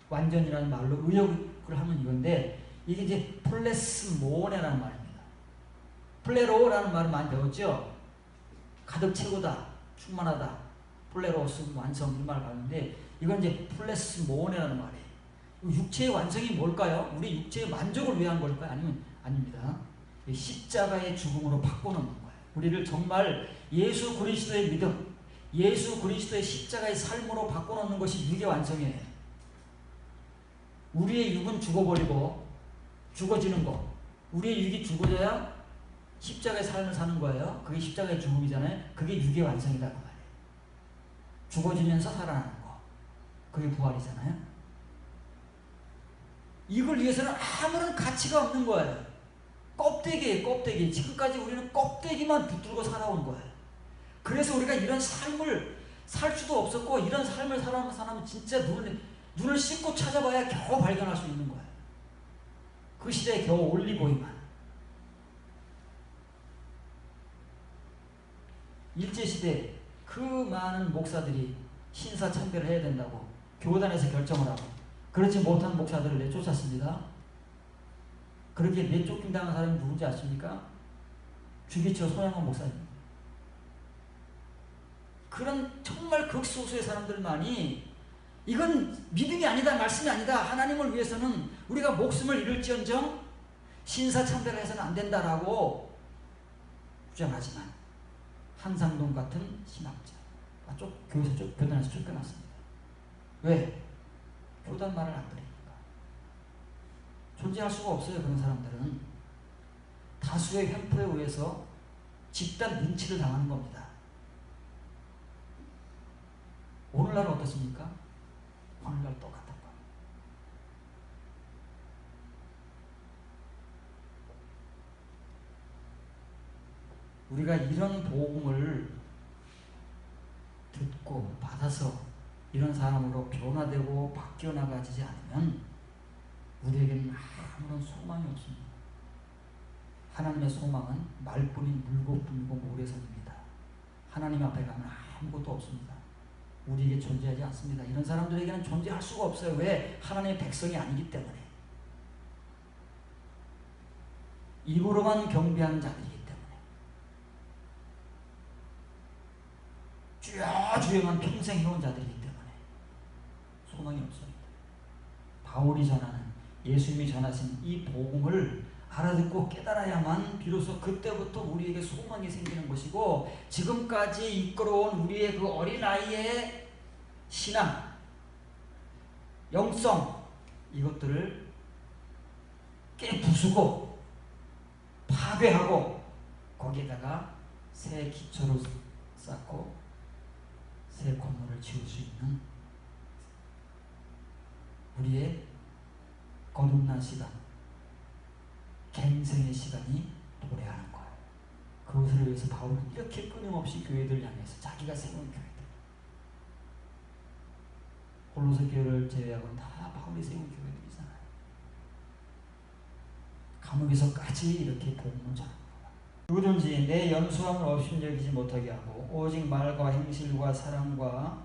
완전이라는 말로 의역을 하면 이건데 이게 이제 플레스모네라는 말입니다. 플레로라는 말을 많이 배웠죠. 가득 채우다, 충만하다, 플레로스 완성 이 말을 봤는데 이건 이제 플레스모네라는 말이에요. 육체의 완성이 뭘까요? 우리 육체의 만족을 위한 걸까요? 아닙니다. 십자가의 죽음으로 바꿔놓는 거예요. 우리를 정말 예수 그리스도의 믿음, 예수 그리스도의 십자가의 삶으로 바꿔놓는 것이 육의 완성이에요. 우리의 육은 죽어버리고 죽어지는 거. 우리의 육이 죽어져야 십자가의 삶을 사는 거예요. 그게 십자가의 죽음이잖아요. 그게 육의 완성이라고 말해요. 죽어지면서 살아나는 거. 그게 부활이잖아요. 이걸 위해서는 아무런 가치가 없는 거예요. 껍데기예요, 껍데기. 지금까지 우리는 껍데기만 붙들고 살아온 거예요. 그래서 우리가 이런 삶을 살 수도 없었고 이런 삶을 살아가는 사람은 진짜 눈을 씻고 찾아봐야 겨우 발견할 수 있는 거예요. 그 시대에 겨우 올리브오일만. 일제시대 그 많은 목사들이 신사참배를 해야 된다고 교단에서 결정을 하고 그렇지 못한 목사들을 내쫓았습니다. 그렇게 내쫓긴 당한 사람이 누군지 아십니까? 주기철 손양원 목사님. 그런 정말 극소수의 사람들만이 이건 믿음이 아니다, 말씀이 아니다, 하나님을 위해서는 우리가 목숨을 잃을지언정 신사참배를 해서는 안 된다라고 주장하지만 한상동 같은 신학자 교단에서 쫓겨났습니다. 왜? 교단 말을 안 들으니까. 존재할 수가 없어요. 그런 사람들은 다수의 횡포에 의해서 집단 린치를 당하는 겁니다. 오늘날은 어떻습니까? 오늘날 똑같은 거. 우리가 이런 복음을 듣고 받아서 이런 사람으로 변화되고 바뀌어 나가지 않으면 우리에게는 아무런 소망이 없습니다. 하나님의 소망은 말뿐인 물고뿐이고 모래성입니다. 하나님 앞에 가면 아무것도 없습니다. 우리에게 존재하지 않습니다. 이런 사람들에게는 존재할 수가 없어요. 왜? 하나님의 백성이 아니기 때문에. 입으로만 경배하는 자들이기 때문에. 주여주여만 평생 해온 자들이기 때문에 소망이 없습니다. 바울이 전하는, 예수님이 전하신 이 복음을 알아듣고 깨달아야만 비로소 그때부터 우리에게 소망이 생기는 것이고, 지금까지 이끌어온 우리의 그 어린아이의 신앙, 영성, 이것들을 깨부수고 파괴하고 거기에다가 새 기초를 쌓고 새 건물을 지을 수 있는 우리의 거듭난 시간, 갱생의 시간이 도래하는 거예요. 그것을 위해서 바울은 이렇게 끊임없이 교회들을 향해서 자기가 세운 교회들, 골로새 교회를 제외하고는 다 바울이 세운 교회들이잖아요. 감옥에서까지 이렇게 복음을 전합니다. 누구든지 내 연수함을 업신여기지 못하게 하고 오직 말과 행실과 사랑과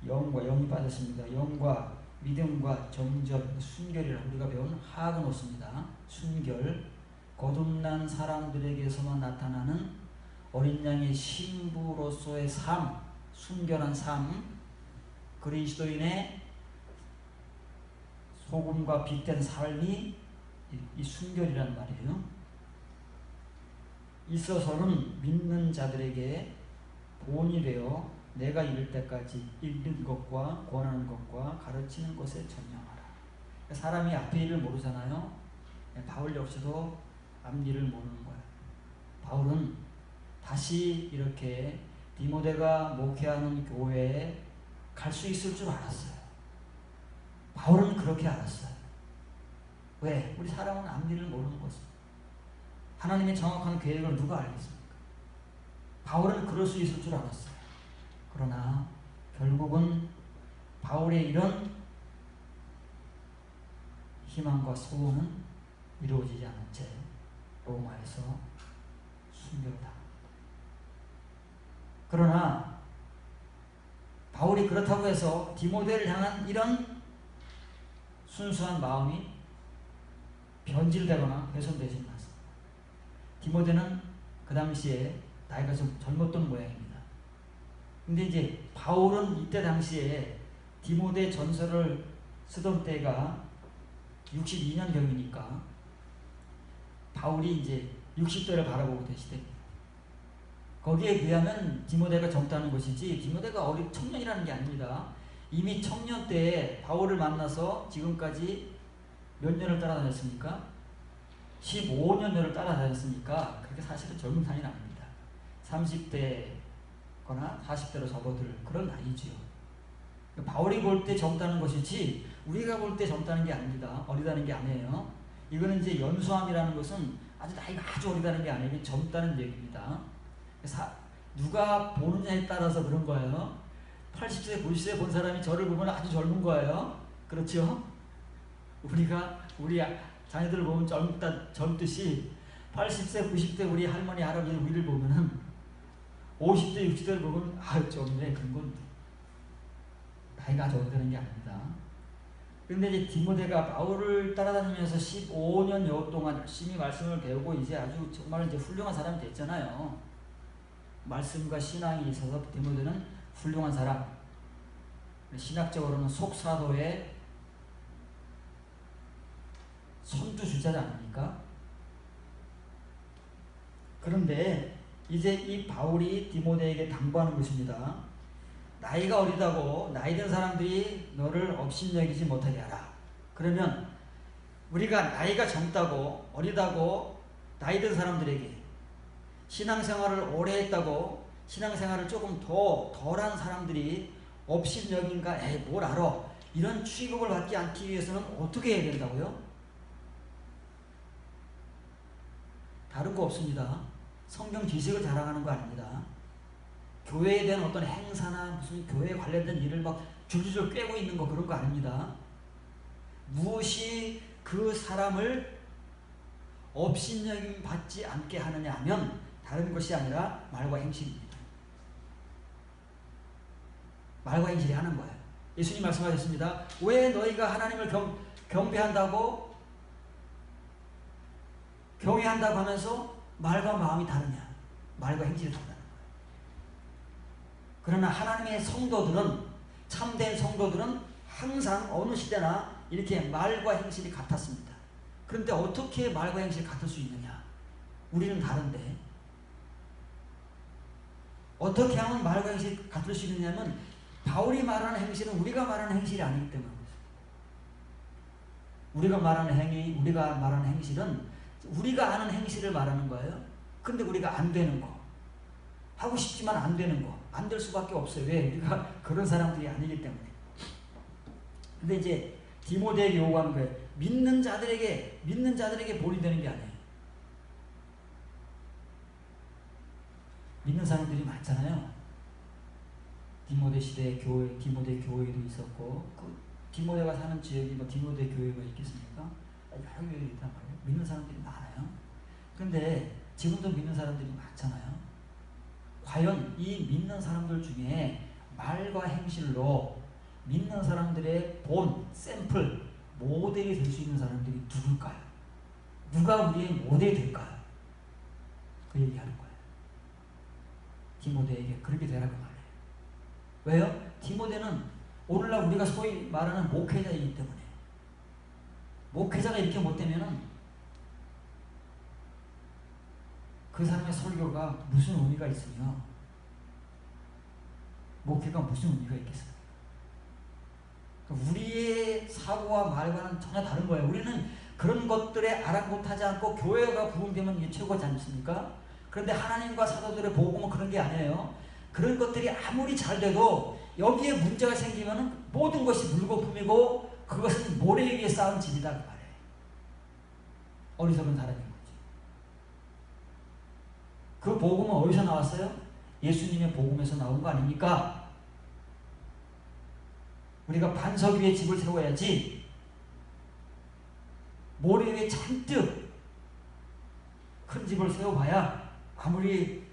영이 빠졌습니다. 영과 믿음과 정절, 순결이라 우리가 배운 하그노스입니다. 순결, 거듭난 사람들에게서만 나타나는 어린 양의 신부로서의 삶, 순결한 삶, 그리스도인의 소금과 빛된 삶이 이 순결이란 말이에요. 있어서는 믿는 자들에게 본이 되어 내가 이를 때까지 읽는 것과 권하는 것과 가르치는 것에 전념하라. 사람이 앞에 일을 모르잖아요. 바울 역시도 앞일을 모르는 거예요. 바울은 다시 이렇게 디모데가 목회하는 교회에 갈 수 있을 줄 알았어요. 바울은 그렇게 알았어요. 왜? 우리 사람은 앞일을 모르는 것입니다. 하나님의 정확한 계획을 누가 알겠습니까? 바울은 그럴 수 있을 줄 알았어요. 그러나 결국은 바울의 이런 희망과 소원은 이루어지지 않은 채 로마에서 순교를 당합니다. 그러나 바울이 그렇다고 해서 디모데를 향한 이런 순수한 마음이 변질되거나 훼손되지 않습니다. 디모데는 그 당시에 나이가 좀 젊었던 모양입니다. 근데 이제 바울은 이때 당시에 디모데 전서를 쓰던 때가 62년경이니까 바울이 이제 60대를 바라보고 있던 시대입니다. 거기에 비하면 디모데가 젊다는 것이지 디모데가 어린 청년이라는 게 아닙니다. 이미 청년 때에 바울을 만나서 지금까지 몇 년을 따라다녔습니까? 15년을 따라다녔으니까 그렇게 사실은 젊은 나이는 아닙니다. 30대거나 40대로 접어들 그런 나이지요. 바울이 볼 때 젊다는 것이지 우리가 볼 때 젊다는 게 아닙니다. 어리다는 게 아니에요. 이거는 이제 연수함이라는 것은 아주 나이가 아주 어리다는 게 아니고 젊다는 얘기입니다. 누가 보느냐에 따라서 그런 거예요. 80세, 90세 본 사람이 저를 보면 아주 젊은 거예요. 그렇죠? 우리 자녀들을 보면 젊듯이 80세, 90대 우리 할머니, 할아버지 우리를 보면은 50대, 60대를 보면 젊네. 그런 건 나이가 아주 어리다는 게 아닙니다. 그런데 이제 디모데가 바울을 따라다니면서 15년여 동안 열심히 말씀을 배우고 이제 아주 정말 이제 훌륭한 사람이 됐잖아요. 말씀과 신앙이 있어서 디모데는 훌륭한 사람. 신학적으로는 속사도의 선두주자지 않습니까? 그런데 이제 이 바울이 디모데에게 당부하는 것입니다. 나이가 어리다고 나이든 사람들이 너를 업신여기지 못하게 하라. 그러면 우리가 나이가 젊다고 어리다고 나이든 사람들에게 신앙생활을 오래 했다고 신앙생활을 조금 덜한 사람들이 업신여긴가 뭘 알아 이런 취급을 받지 않기 위해서는 어떻게 해야 된다고요? 다른 거 없습니다. 성경 지식을 자랑하는 거 아닙니다. 교회에 대한 어떤 행사나 무슨 교회에 관련된 일을 막 줄줄줄 꿰고 있는 거 그런 거 아닙니다. 무엇이 그 사람을 업신여김 받지 않게 하느냐 하면 다른 것이 아니라 말과 행실입니다. 말과 행실이 하는 거예요. 예수님 말씀하셨습니다. 왜 너희가 하나님을 경배한다고 경외한다고 하면서 말과 마음이 다르냐? 말과 행실이 다르다는 거예요. 그러나 하나님의 성도들은 참된 성도들은 항상 어느 시대나 이렇게 말과 행실이 같았습니다. 그런데 어떻게 말과 행실이 같을 수 있느냐? 우리는 다른데 어떻게 하면 말과 행실이 같을 수 있느냐면 바울이 말하는 행실은 우리가 말하는 행실이 아니기 때문에 우리가 말하는 행실은 우리가 아는 행실을 말하는 거예요. 근데 우리가 안 되는 거 하고 싶지만 안 되는 거 안 될 수밖에 없어요. 왜? 우리가 그런 사람들이 아니기 때문에. 근데 이제 디모데에게 요구하는 거예요. 믿는 자들에게 본이 되는 게 아니에요. 믿는 사람들이 많잖아요. 디모데 시대에 디모데 교회도 있었고, 그 디모데가 사는 지역이 뭐 디모데 교회가 있겠습니까? 여러 교회가 있단 말이에요. 믿는 사람들이 많아요. 그런데 지금도 믿는 사람들이 많잖아요. 과연 이 믿는 사람들 중에 말과 행실로 믿는 사람들의 본, 샘플, 모델이 될 수 있는 사람들이 누굴까요? 누가 우리의 모델이 될까요? 그 얘기하는 거예요. 디모데에게 그렇게 되라고 말해요. 왜요? 디모데는 오늘날 우리가 소위 말하는 목회자이기 때문에, 목회자가 이렇게 못되면은 그 사람의 설교가 무슨 의미가 있으며 목회가 무슨 의미가 있겠어요? 우리의 사고와 말과는 전혀 다른 거예요. 우리는 그런 것들에 아랑곳하지 않고 교회가 부흥되면 이게 최고지 않습니까? 그런데 하나님과 사도들의 복음은 그런 게 아니에요. 그런 것들이 아무리 잘 돼도 여기에 문제가 생기면 모든 것이 물거품이고 그것은 모래 위에 쌓은 집이다 그 말이에요. 어리석은 사람인 거지. 그 복음은 어디서 나왔어요? 예수님의 복음에서 나온 거 아닙니까? 우리가 반석 위에 집을 세워야지 모래 위에 잔뜩 큰 집을 세워봐야 아무리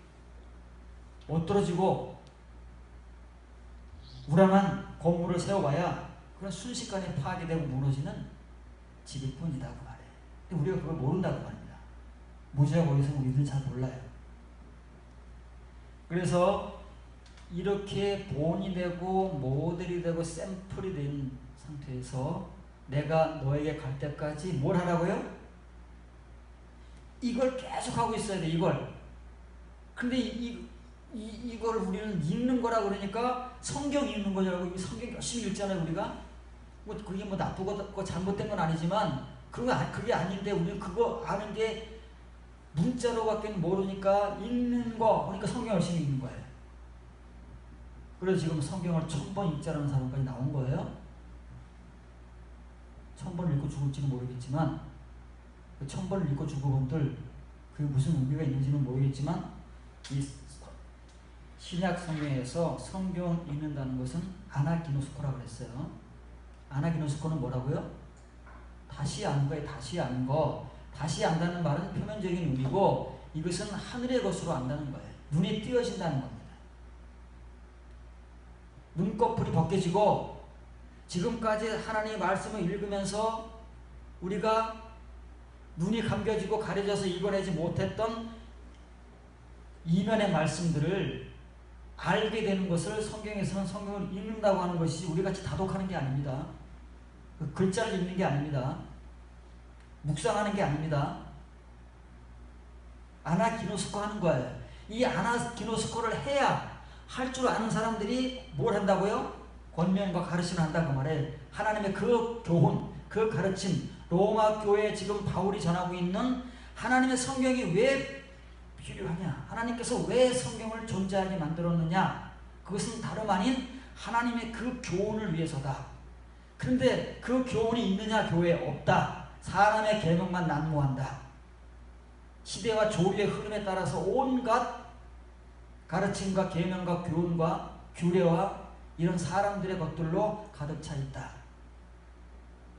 못 떨어지고 우람한 건물을 세워봐야 그런 순식간에 파괴되고 무너지는 집일 뿐이다 그 말이에요. 근데 우리가 그걸 모른다고 말입니다. 무지하고 어리석은 우리들은 잘 몰라요. 그래서 이렇게 본이 되고 모델이 되고 샘플이 된 상태에서 내가 너에게 갈 때까지 뭘 하라고요? 이걸 계속 하고 있어야 돼. 이걸. 근데 이걸 우리는 읽는 거라 그러니까 성경 읽는 거냐고. 성경 열심히 읽잖아요 우리가. 뭐 그게 뭐 나쁘고 잘못된 건 아니지만 그게 아닌데 우리는 그거 아는 게 문자로밖에 모르니까 읽는 거 그러니까 성경 열심히 읽는 거예요. 그래서 지금 성경을 1000번 읽자라는 사람까지 나온 거예요. 1000번 읽고 죽을지는 모르겠지만 그 1000번 읽고 죽은 분들 그게 무슨 의미가 있는지는 모르겠지만 이 신약 성경에서 성경 읽는다는 것은 아나기노스코라고 그랬어요. 아나기노스코는 뭐라고요? 다시 아는 거예요. 다시 아는 거. 다시 안다는 말은 표면적인 의미고 이것은 하늘의 것으로 안다는 거예요. 눈이 띄어진다는 겁니다. 눈꺼풀이 벗겨지고 지금까지 하나님의 말씀을 읽으면서 우리가 눈이 감겨지고 가려져서 읽어내지 못했던 이면의 말씀들을 알게 되는 것을 성경에서는 성경을 읽는다고 하는 것이지 우리같이 다독하는 게 아닙니다. 그 글자를 읽는 게 아닙니다. 묵상하는 게 아닙니다. 아나기노스코 하는 거예요. 이 아나기노스코를 해야 할 줄 아는 사람들이 뭘 한다고요? 권면과 가르침을 한다고 말해요. 하나님의 그 교훈, 그 가르침, 로마 교회에 지금 바울이 전하고 있는 하나님의 성경이 왜 필요하냐? 하나님께서 왜 성경을 존재하게 만들었느냐? 그것은 다름 아닌 하나님의 그 교훈을 위해서다. 그런데 그 교훈이 있느냐? 교회에 없다. 사람의 계명만 난무한다. 시대와 조류의 흐름에 따라서 온갖 가르침과 계명과 교훈과 규례와 이런 사람들의 것들로 가득 차 있다.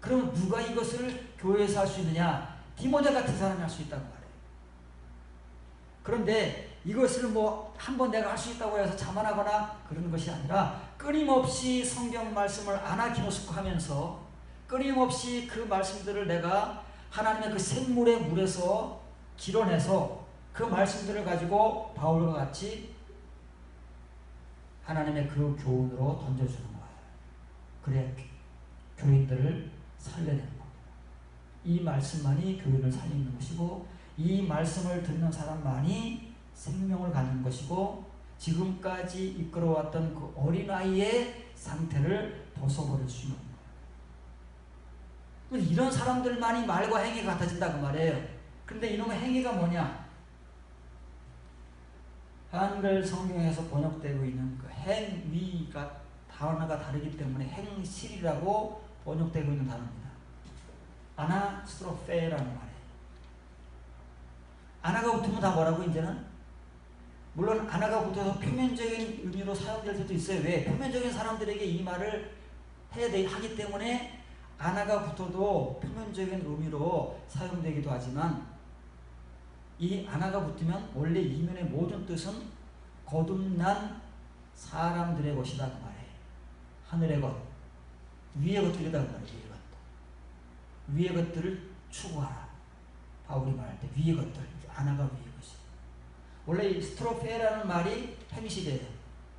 그럼 누가 이것을 교회에서 할 수 있느냐? 디모데 같은 사람이 할 수 있다고 말해요. 그런데 이것을 뭐 한번 내가 할 수 있다고 해서 자만하거나 그런 것이 아니라 끊임없이 성경 말씀을 아나기노스코 하면서 끊임없이 그 말씀들을 내가 하나님의 그 샘물의 물에서 길어내서 그 말씀들을 가지고 바울과 같이 하나님의 그 교훈으로 던져주는 거예요. 그래 교인들을 살려내는 겁니다. 이 말씀만이 교인을 살리는 것이고 이 말씀을 듣는 사람만이 생명을 갖는 것이고 지금까지 이끌어왔던 그 어린아이의 상태를 벗어버릴 수 있는 거예요. 이런 사람들만이 말과 행위가 같아진다 그 말이에요. 그런데 이놈의 행위가 뭐냐? 한글 성경에서 번역되고 있는 그 행위가 단어가 다르기 때문에 행실이라고 번역되고 있는 단어입니다. 아나스트로페라는 말이에요. 아나가 붙으면 다 뭐라고 이제는? 물론 하나가 붙어서 표면적인 의미로 사용될 수도 있어요. 왜? 표면적인 사람들에게 이 말을 하기 때문에 하나가 붙어도 표면적인 의미로 사용되기도 하지만, 이 하나가 붙으면 원래 이면의 모든 뜻은 거듭난 사람들의 것이다 그 말이에요. 하늘의 것, 위의 것들이다 그 말이에요. 위의 것들을 추구하라. 바울이 말할 때 위의 것들, 하나가 위의 것이. 원래 이 스트로페라는 말이 행실이에요.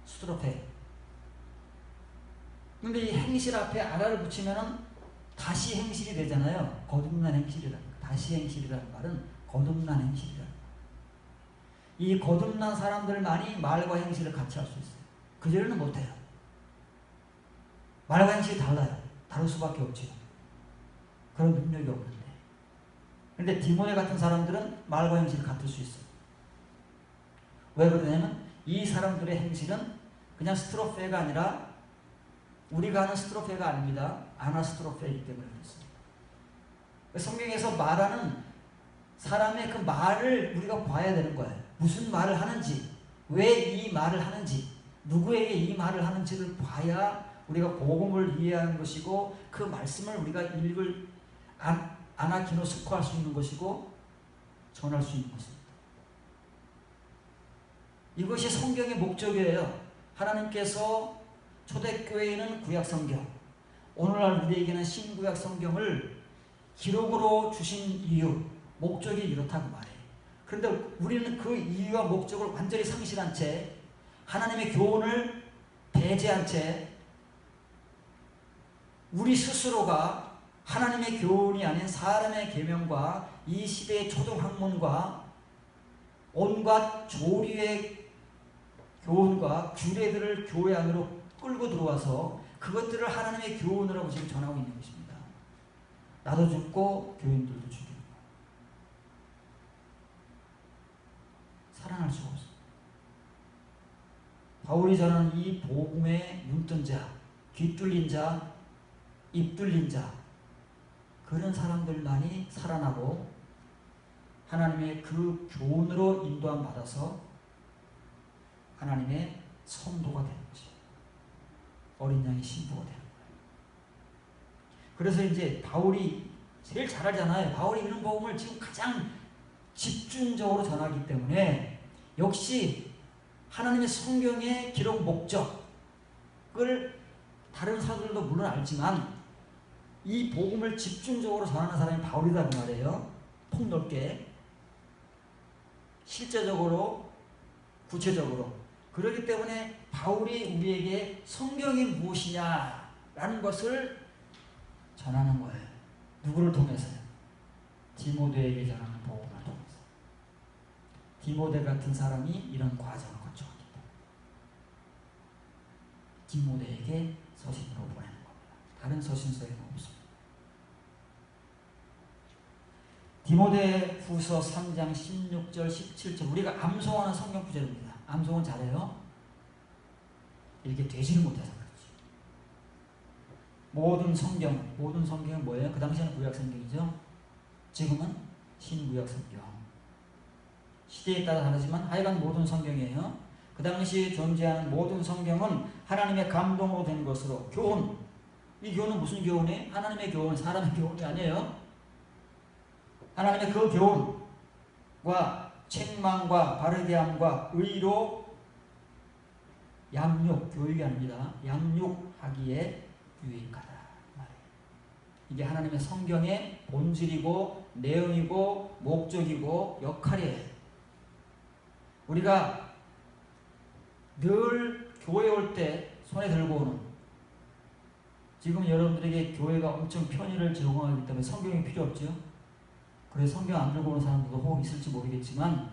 스트로페. 근데 이 행실 앞에 하나를 붙이면은 다시 행실이 되잖아요. 거듭난 행실이라는 거. 다시 행실이라는 말은 거듭난 행실이라는 거. 이 거듭난 사람들만이 말과 행실을 같이 할 수 있어요. 그전에는 못해요. 말과 행실이 달라요. 다를 수밖에 없죠. 그런 능력이 없는데. 근데 디모데 같은 사람들은 말과 행실이 같을 수 있어요. 왜 그러냐면 이 사람들의 행실은 그냥 스트로페가 아니라 우리가 하는 스트로페가 아닙니다. 아나스트로페이기 때문에 그렇습니다. 성경에서 말하는 사람의 그 말을 우리가 봐야 되는 거예요. 무슨 말을 하는지, 왜 이 말을 하는지, 누구에게 이 말을 하는지를 봐야 우리가 복음을 이해하는 것이고, 그 말씀을 우리가 아나키노스코할 수 있는 것이고 전할 수 있는 것입니다. 이것이 성경의 목적이에요. 하나님께서 초대교회에는 구약성경, 오늘날 우리에게는 신구약 성경을 기록으로 주신 이유, 목적이 이렇다고 말해요. 그런데 우리는 그 이유와 목적을 완전히 상실한 채, 하나님의 교훈을 배제한 채, 우리 스스로가 하나님의 교훈이 아닌 사람의 계명과 이 시대의 초등학문과 온갖 조리의 교훈과 규례들을 교회 안으로 끌고 들어와서 그것들을 하나님의 교훈이라고 지금 전하고 있는 것입니다. 나도 죽고 교인들도 죽이는 거예요. 살아날 수가 없어요. 바울이 전하는 이 복음에 눈뜬 자, 귀 뚫린 자, 입 뚫린 자, 그런 사람들만이 살아나고 하나님의 그 교훈으로 인도함 받아서 하나님의 성도가 되는 것이에요. 어린 양의 신부가 되는 거예요. 그래서 이제 바울이 제일 잘 알잖아요. 바울이 이런 복음을 지금 가장 집중적으로 전하기 때문에 역시 하나님의 성경의 기록 목적을 다른 사도들도 물론 알지만 이 복음을 집중적으로 전하는 사람이 바울이라고 말해요. 폭넓게, 실제적으로, 구체적으로. 그렇기 때문에 바울이 우리에게 성경이 무엇이냐라는 것을 전하는 거예요. 누구를 통해서요? 디모데에게 전하는 복음을 통해서. 디모데 같은 사람이 이런 과정을 거쳐왔기 때문에 디모데에게 서신으로 보내는 겁니다. 다른 서신서에는 없습니다. 디모데 후서 3장 16절 17절 우리가 암송하는 성경 구절입니다. 암송은 잘해요? 이렇게 되지를 못해서 그렇지. 모든 성경은 뭐예요? 그 당시에는 구약 성경이죠. 지금은 신구약 성경. 시대에 따라 다르지만 하여간 모든 성경이에요. 그 당시에 존재하는 모든 성경은 하나님의 감동으로 된 것으로 교훈. 이 교훈은 무슨 교훈이에요? 하나님의 교훈, 사람의 교훈이 아니에요. 하나님의 그 교훈과 책망과 바르게함과 의로 양육, 교육이 아닙니다. 양육하기에 유익하다. 이게 하나님의 성경의 본질이고 내용이고 목적이고 역할이에요. 우리가 늘 교회 올 때 손에 들고 오는, 지금 여러분들에게 교회가 엄청 편의를 제공하기 때문에 성경이 필요 없죠. 그래서 성경 안 들고 오는 사람들도 혹 있을지 모르겠지만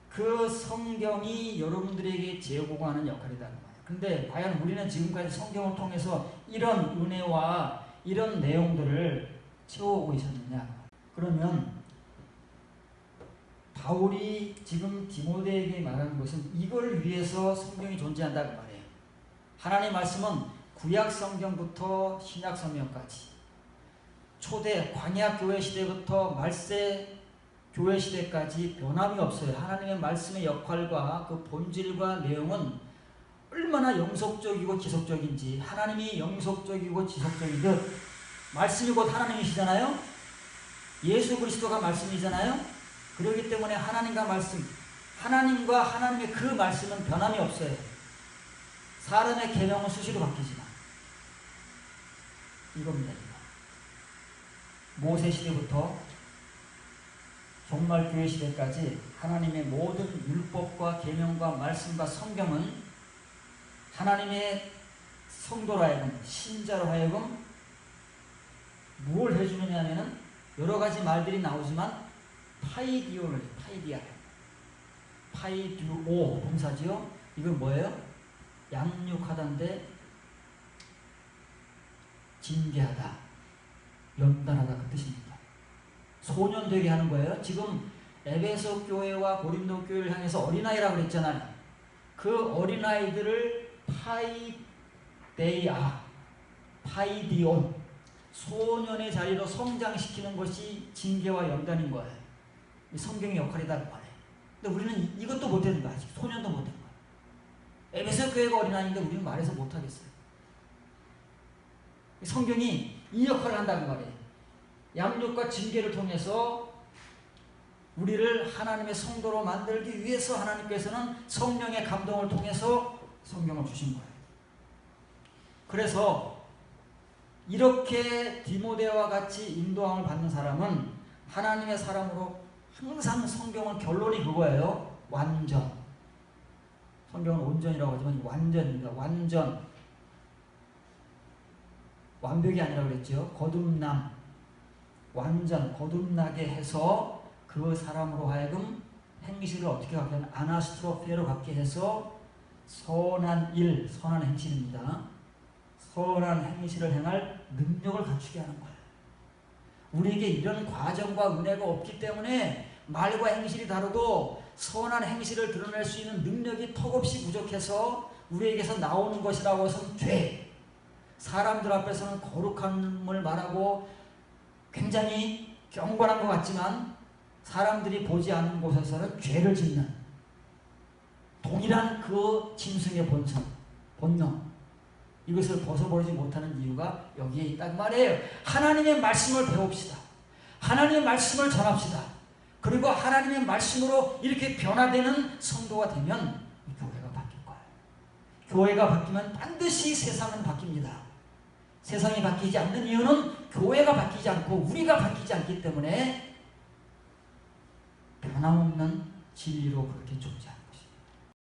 그 성경이 여러분들에게 제공하는 역할이다. 그런데 과연 우리는 지금까지 성경을 통해서 이런 은혜와 이런 내용들을 채워오고 있었느냐? 그러면 바울이 지금 디모데에게 말하는 것은 이걸 위해서 성경이 존재한다고 말해요. 하나님의 말씀은 구약 성경부터 신약 성경까지 초대 광야 교회 시대부터 말세 교회 시대까지 변함이 없어요. 하나님의 말씀의 역할과 그 본질과 내용은 얼마나 영속적이고 지속적인지, 하나님이 영속적이고 지속적이듯 말씀이 곧 하나님이시잖아요. 예수 그리스도가 말씀이잖아요. 그렇기 때문에 하나님과 말씀, 하나님과 하나님의 그 말씀은 변함이 없어요. 사람의 계명은 수시로 바뀌지만 이겁니다. 이거. 모세 시대부터 종말 교회 시대까지 하나님의 모든 율법과 계명과 말씀과 성경은 하나님의 성도로 하여금, 신자로 하여금 뭘 해주느냐 하면은 여러 가지 말들이 나오지만 파이디오를, 파이듀오 동사지요. 이건 뭐예요? 양육하다인데 징계하다, 연단하다 그 뜻입니다. 소년되게 하는 거예요. 지금 에베소 교회와 고린도 교회를 향해서 어린아이라고 그랬잖아요. 그 어린아이들을 파이디온, 소년의 자리로 성장시키는 것이 징계와 연단인 거예요. 성경의 역할이다 그 말이에요. 근데 우리는 이것도 못하는 거야. 아직 소년도 못한 거야. 에베소 교회가 어린아이인데 우리는 말해서 못하겠어요. 성경이 이 역할을 한다는 말이에요. 양육과 징계를 통해서 우리를 하나님의 성도로 만들기 위해서 하나님께서는 성령의 감동을 통해서 성경을 주신 거예요. 그래서 이렇게 디모데와 같이 인도함을 받는 사람은 하나님의 사람으로 항상 성경은 결론이 그거예요. 완전. 성경은 온전이라고 하지만 완전입니다. 완전. 완벽이 아니라고 그랬죠. 거듭남. 완전 거듭나게 해서 그 사람으로 하여금 행실을 어떻게 갖게 하면 아나스트로페로 갖게 해서 선한 일, 선한 행실입니다. 선한 행실을 행할 능력을 갖추게 하는 거예요. 우리에게 이런 과정과 은혜가 없기 때문에 말과 행실이 다르고 선한 행실을 드러낼 수 있는 능력이 턱없이 부족해서 우리에게서 나오는 것이라고 해서는 죄. 사람들 앞에서는 거룩함을 말하고 굉장히 경건한 것 같지만 사람들이 보지 않는 곳에서는 죄를 짓는 동일한 그 짐승의 본능. 이것을 벗어버리지 못하는 이유가 여기에 있단 말이에요. 하나님의 말씀을 배웁시다. 하나님의 말씀을 전합시다. 그리고 하나님의 말씀으로 이렇게 변화되는 성도가 되면 교회가 바뀔 거예요. 교회가 바뀌면 반드시 세상은 바뀝니다. 세상이 바뀌지 않는 이유는 교회가 바뀌지 않고 우리가 바뀌지 않기 때문에 변함없는 진리로 그렇게 존재합니다.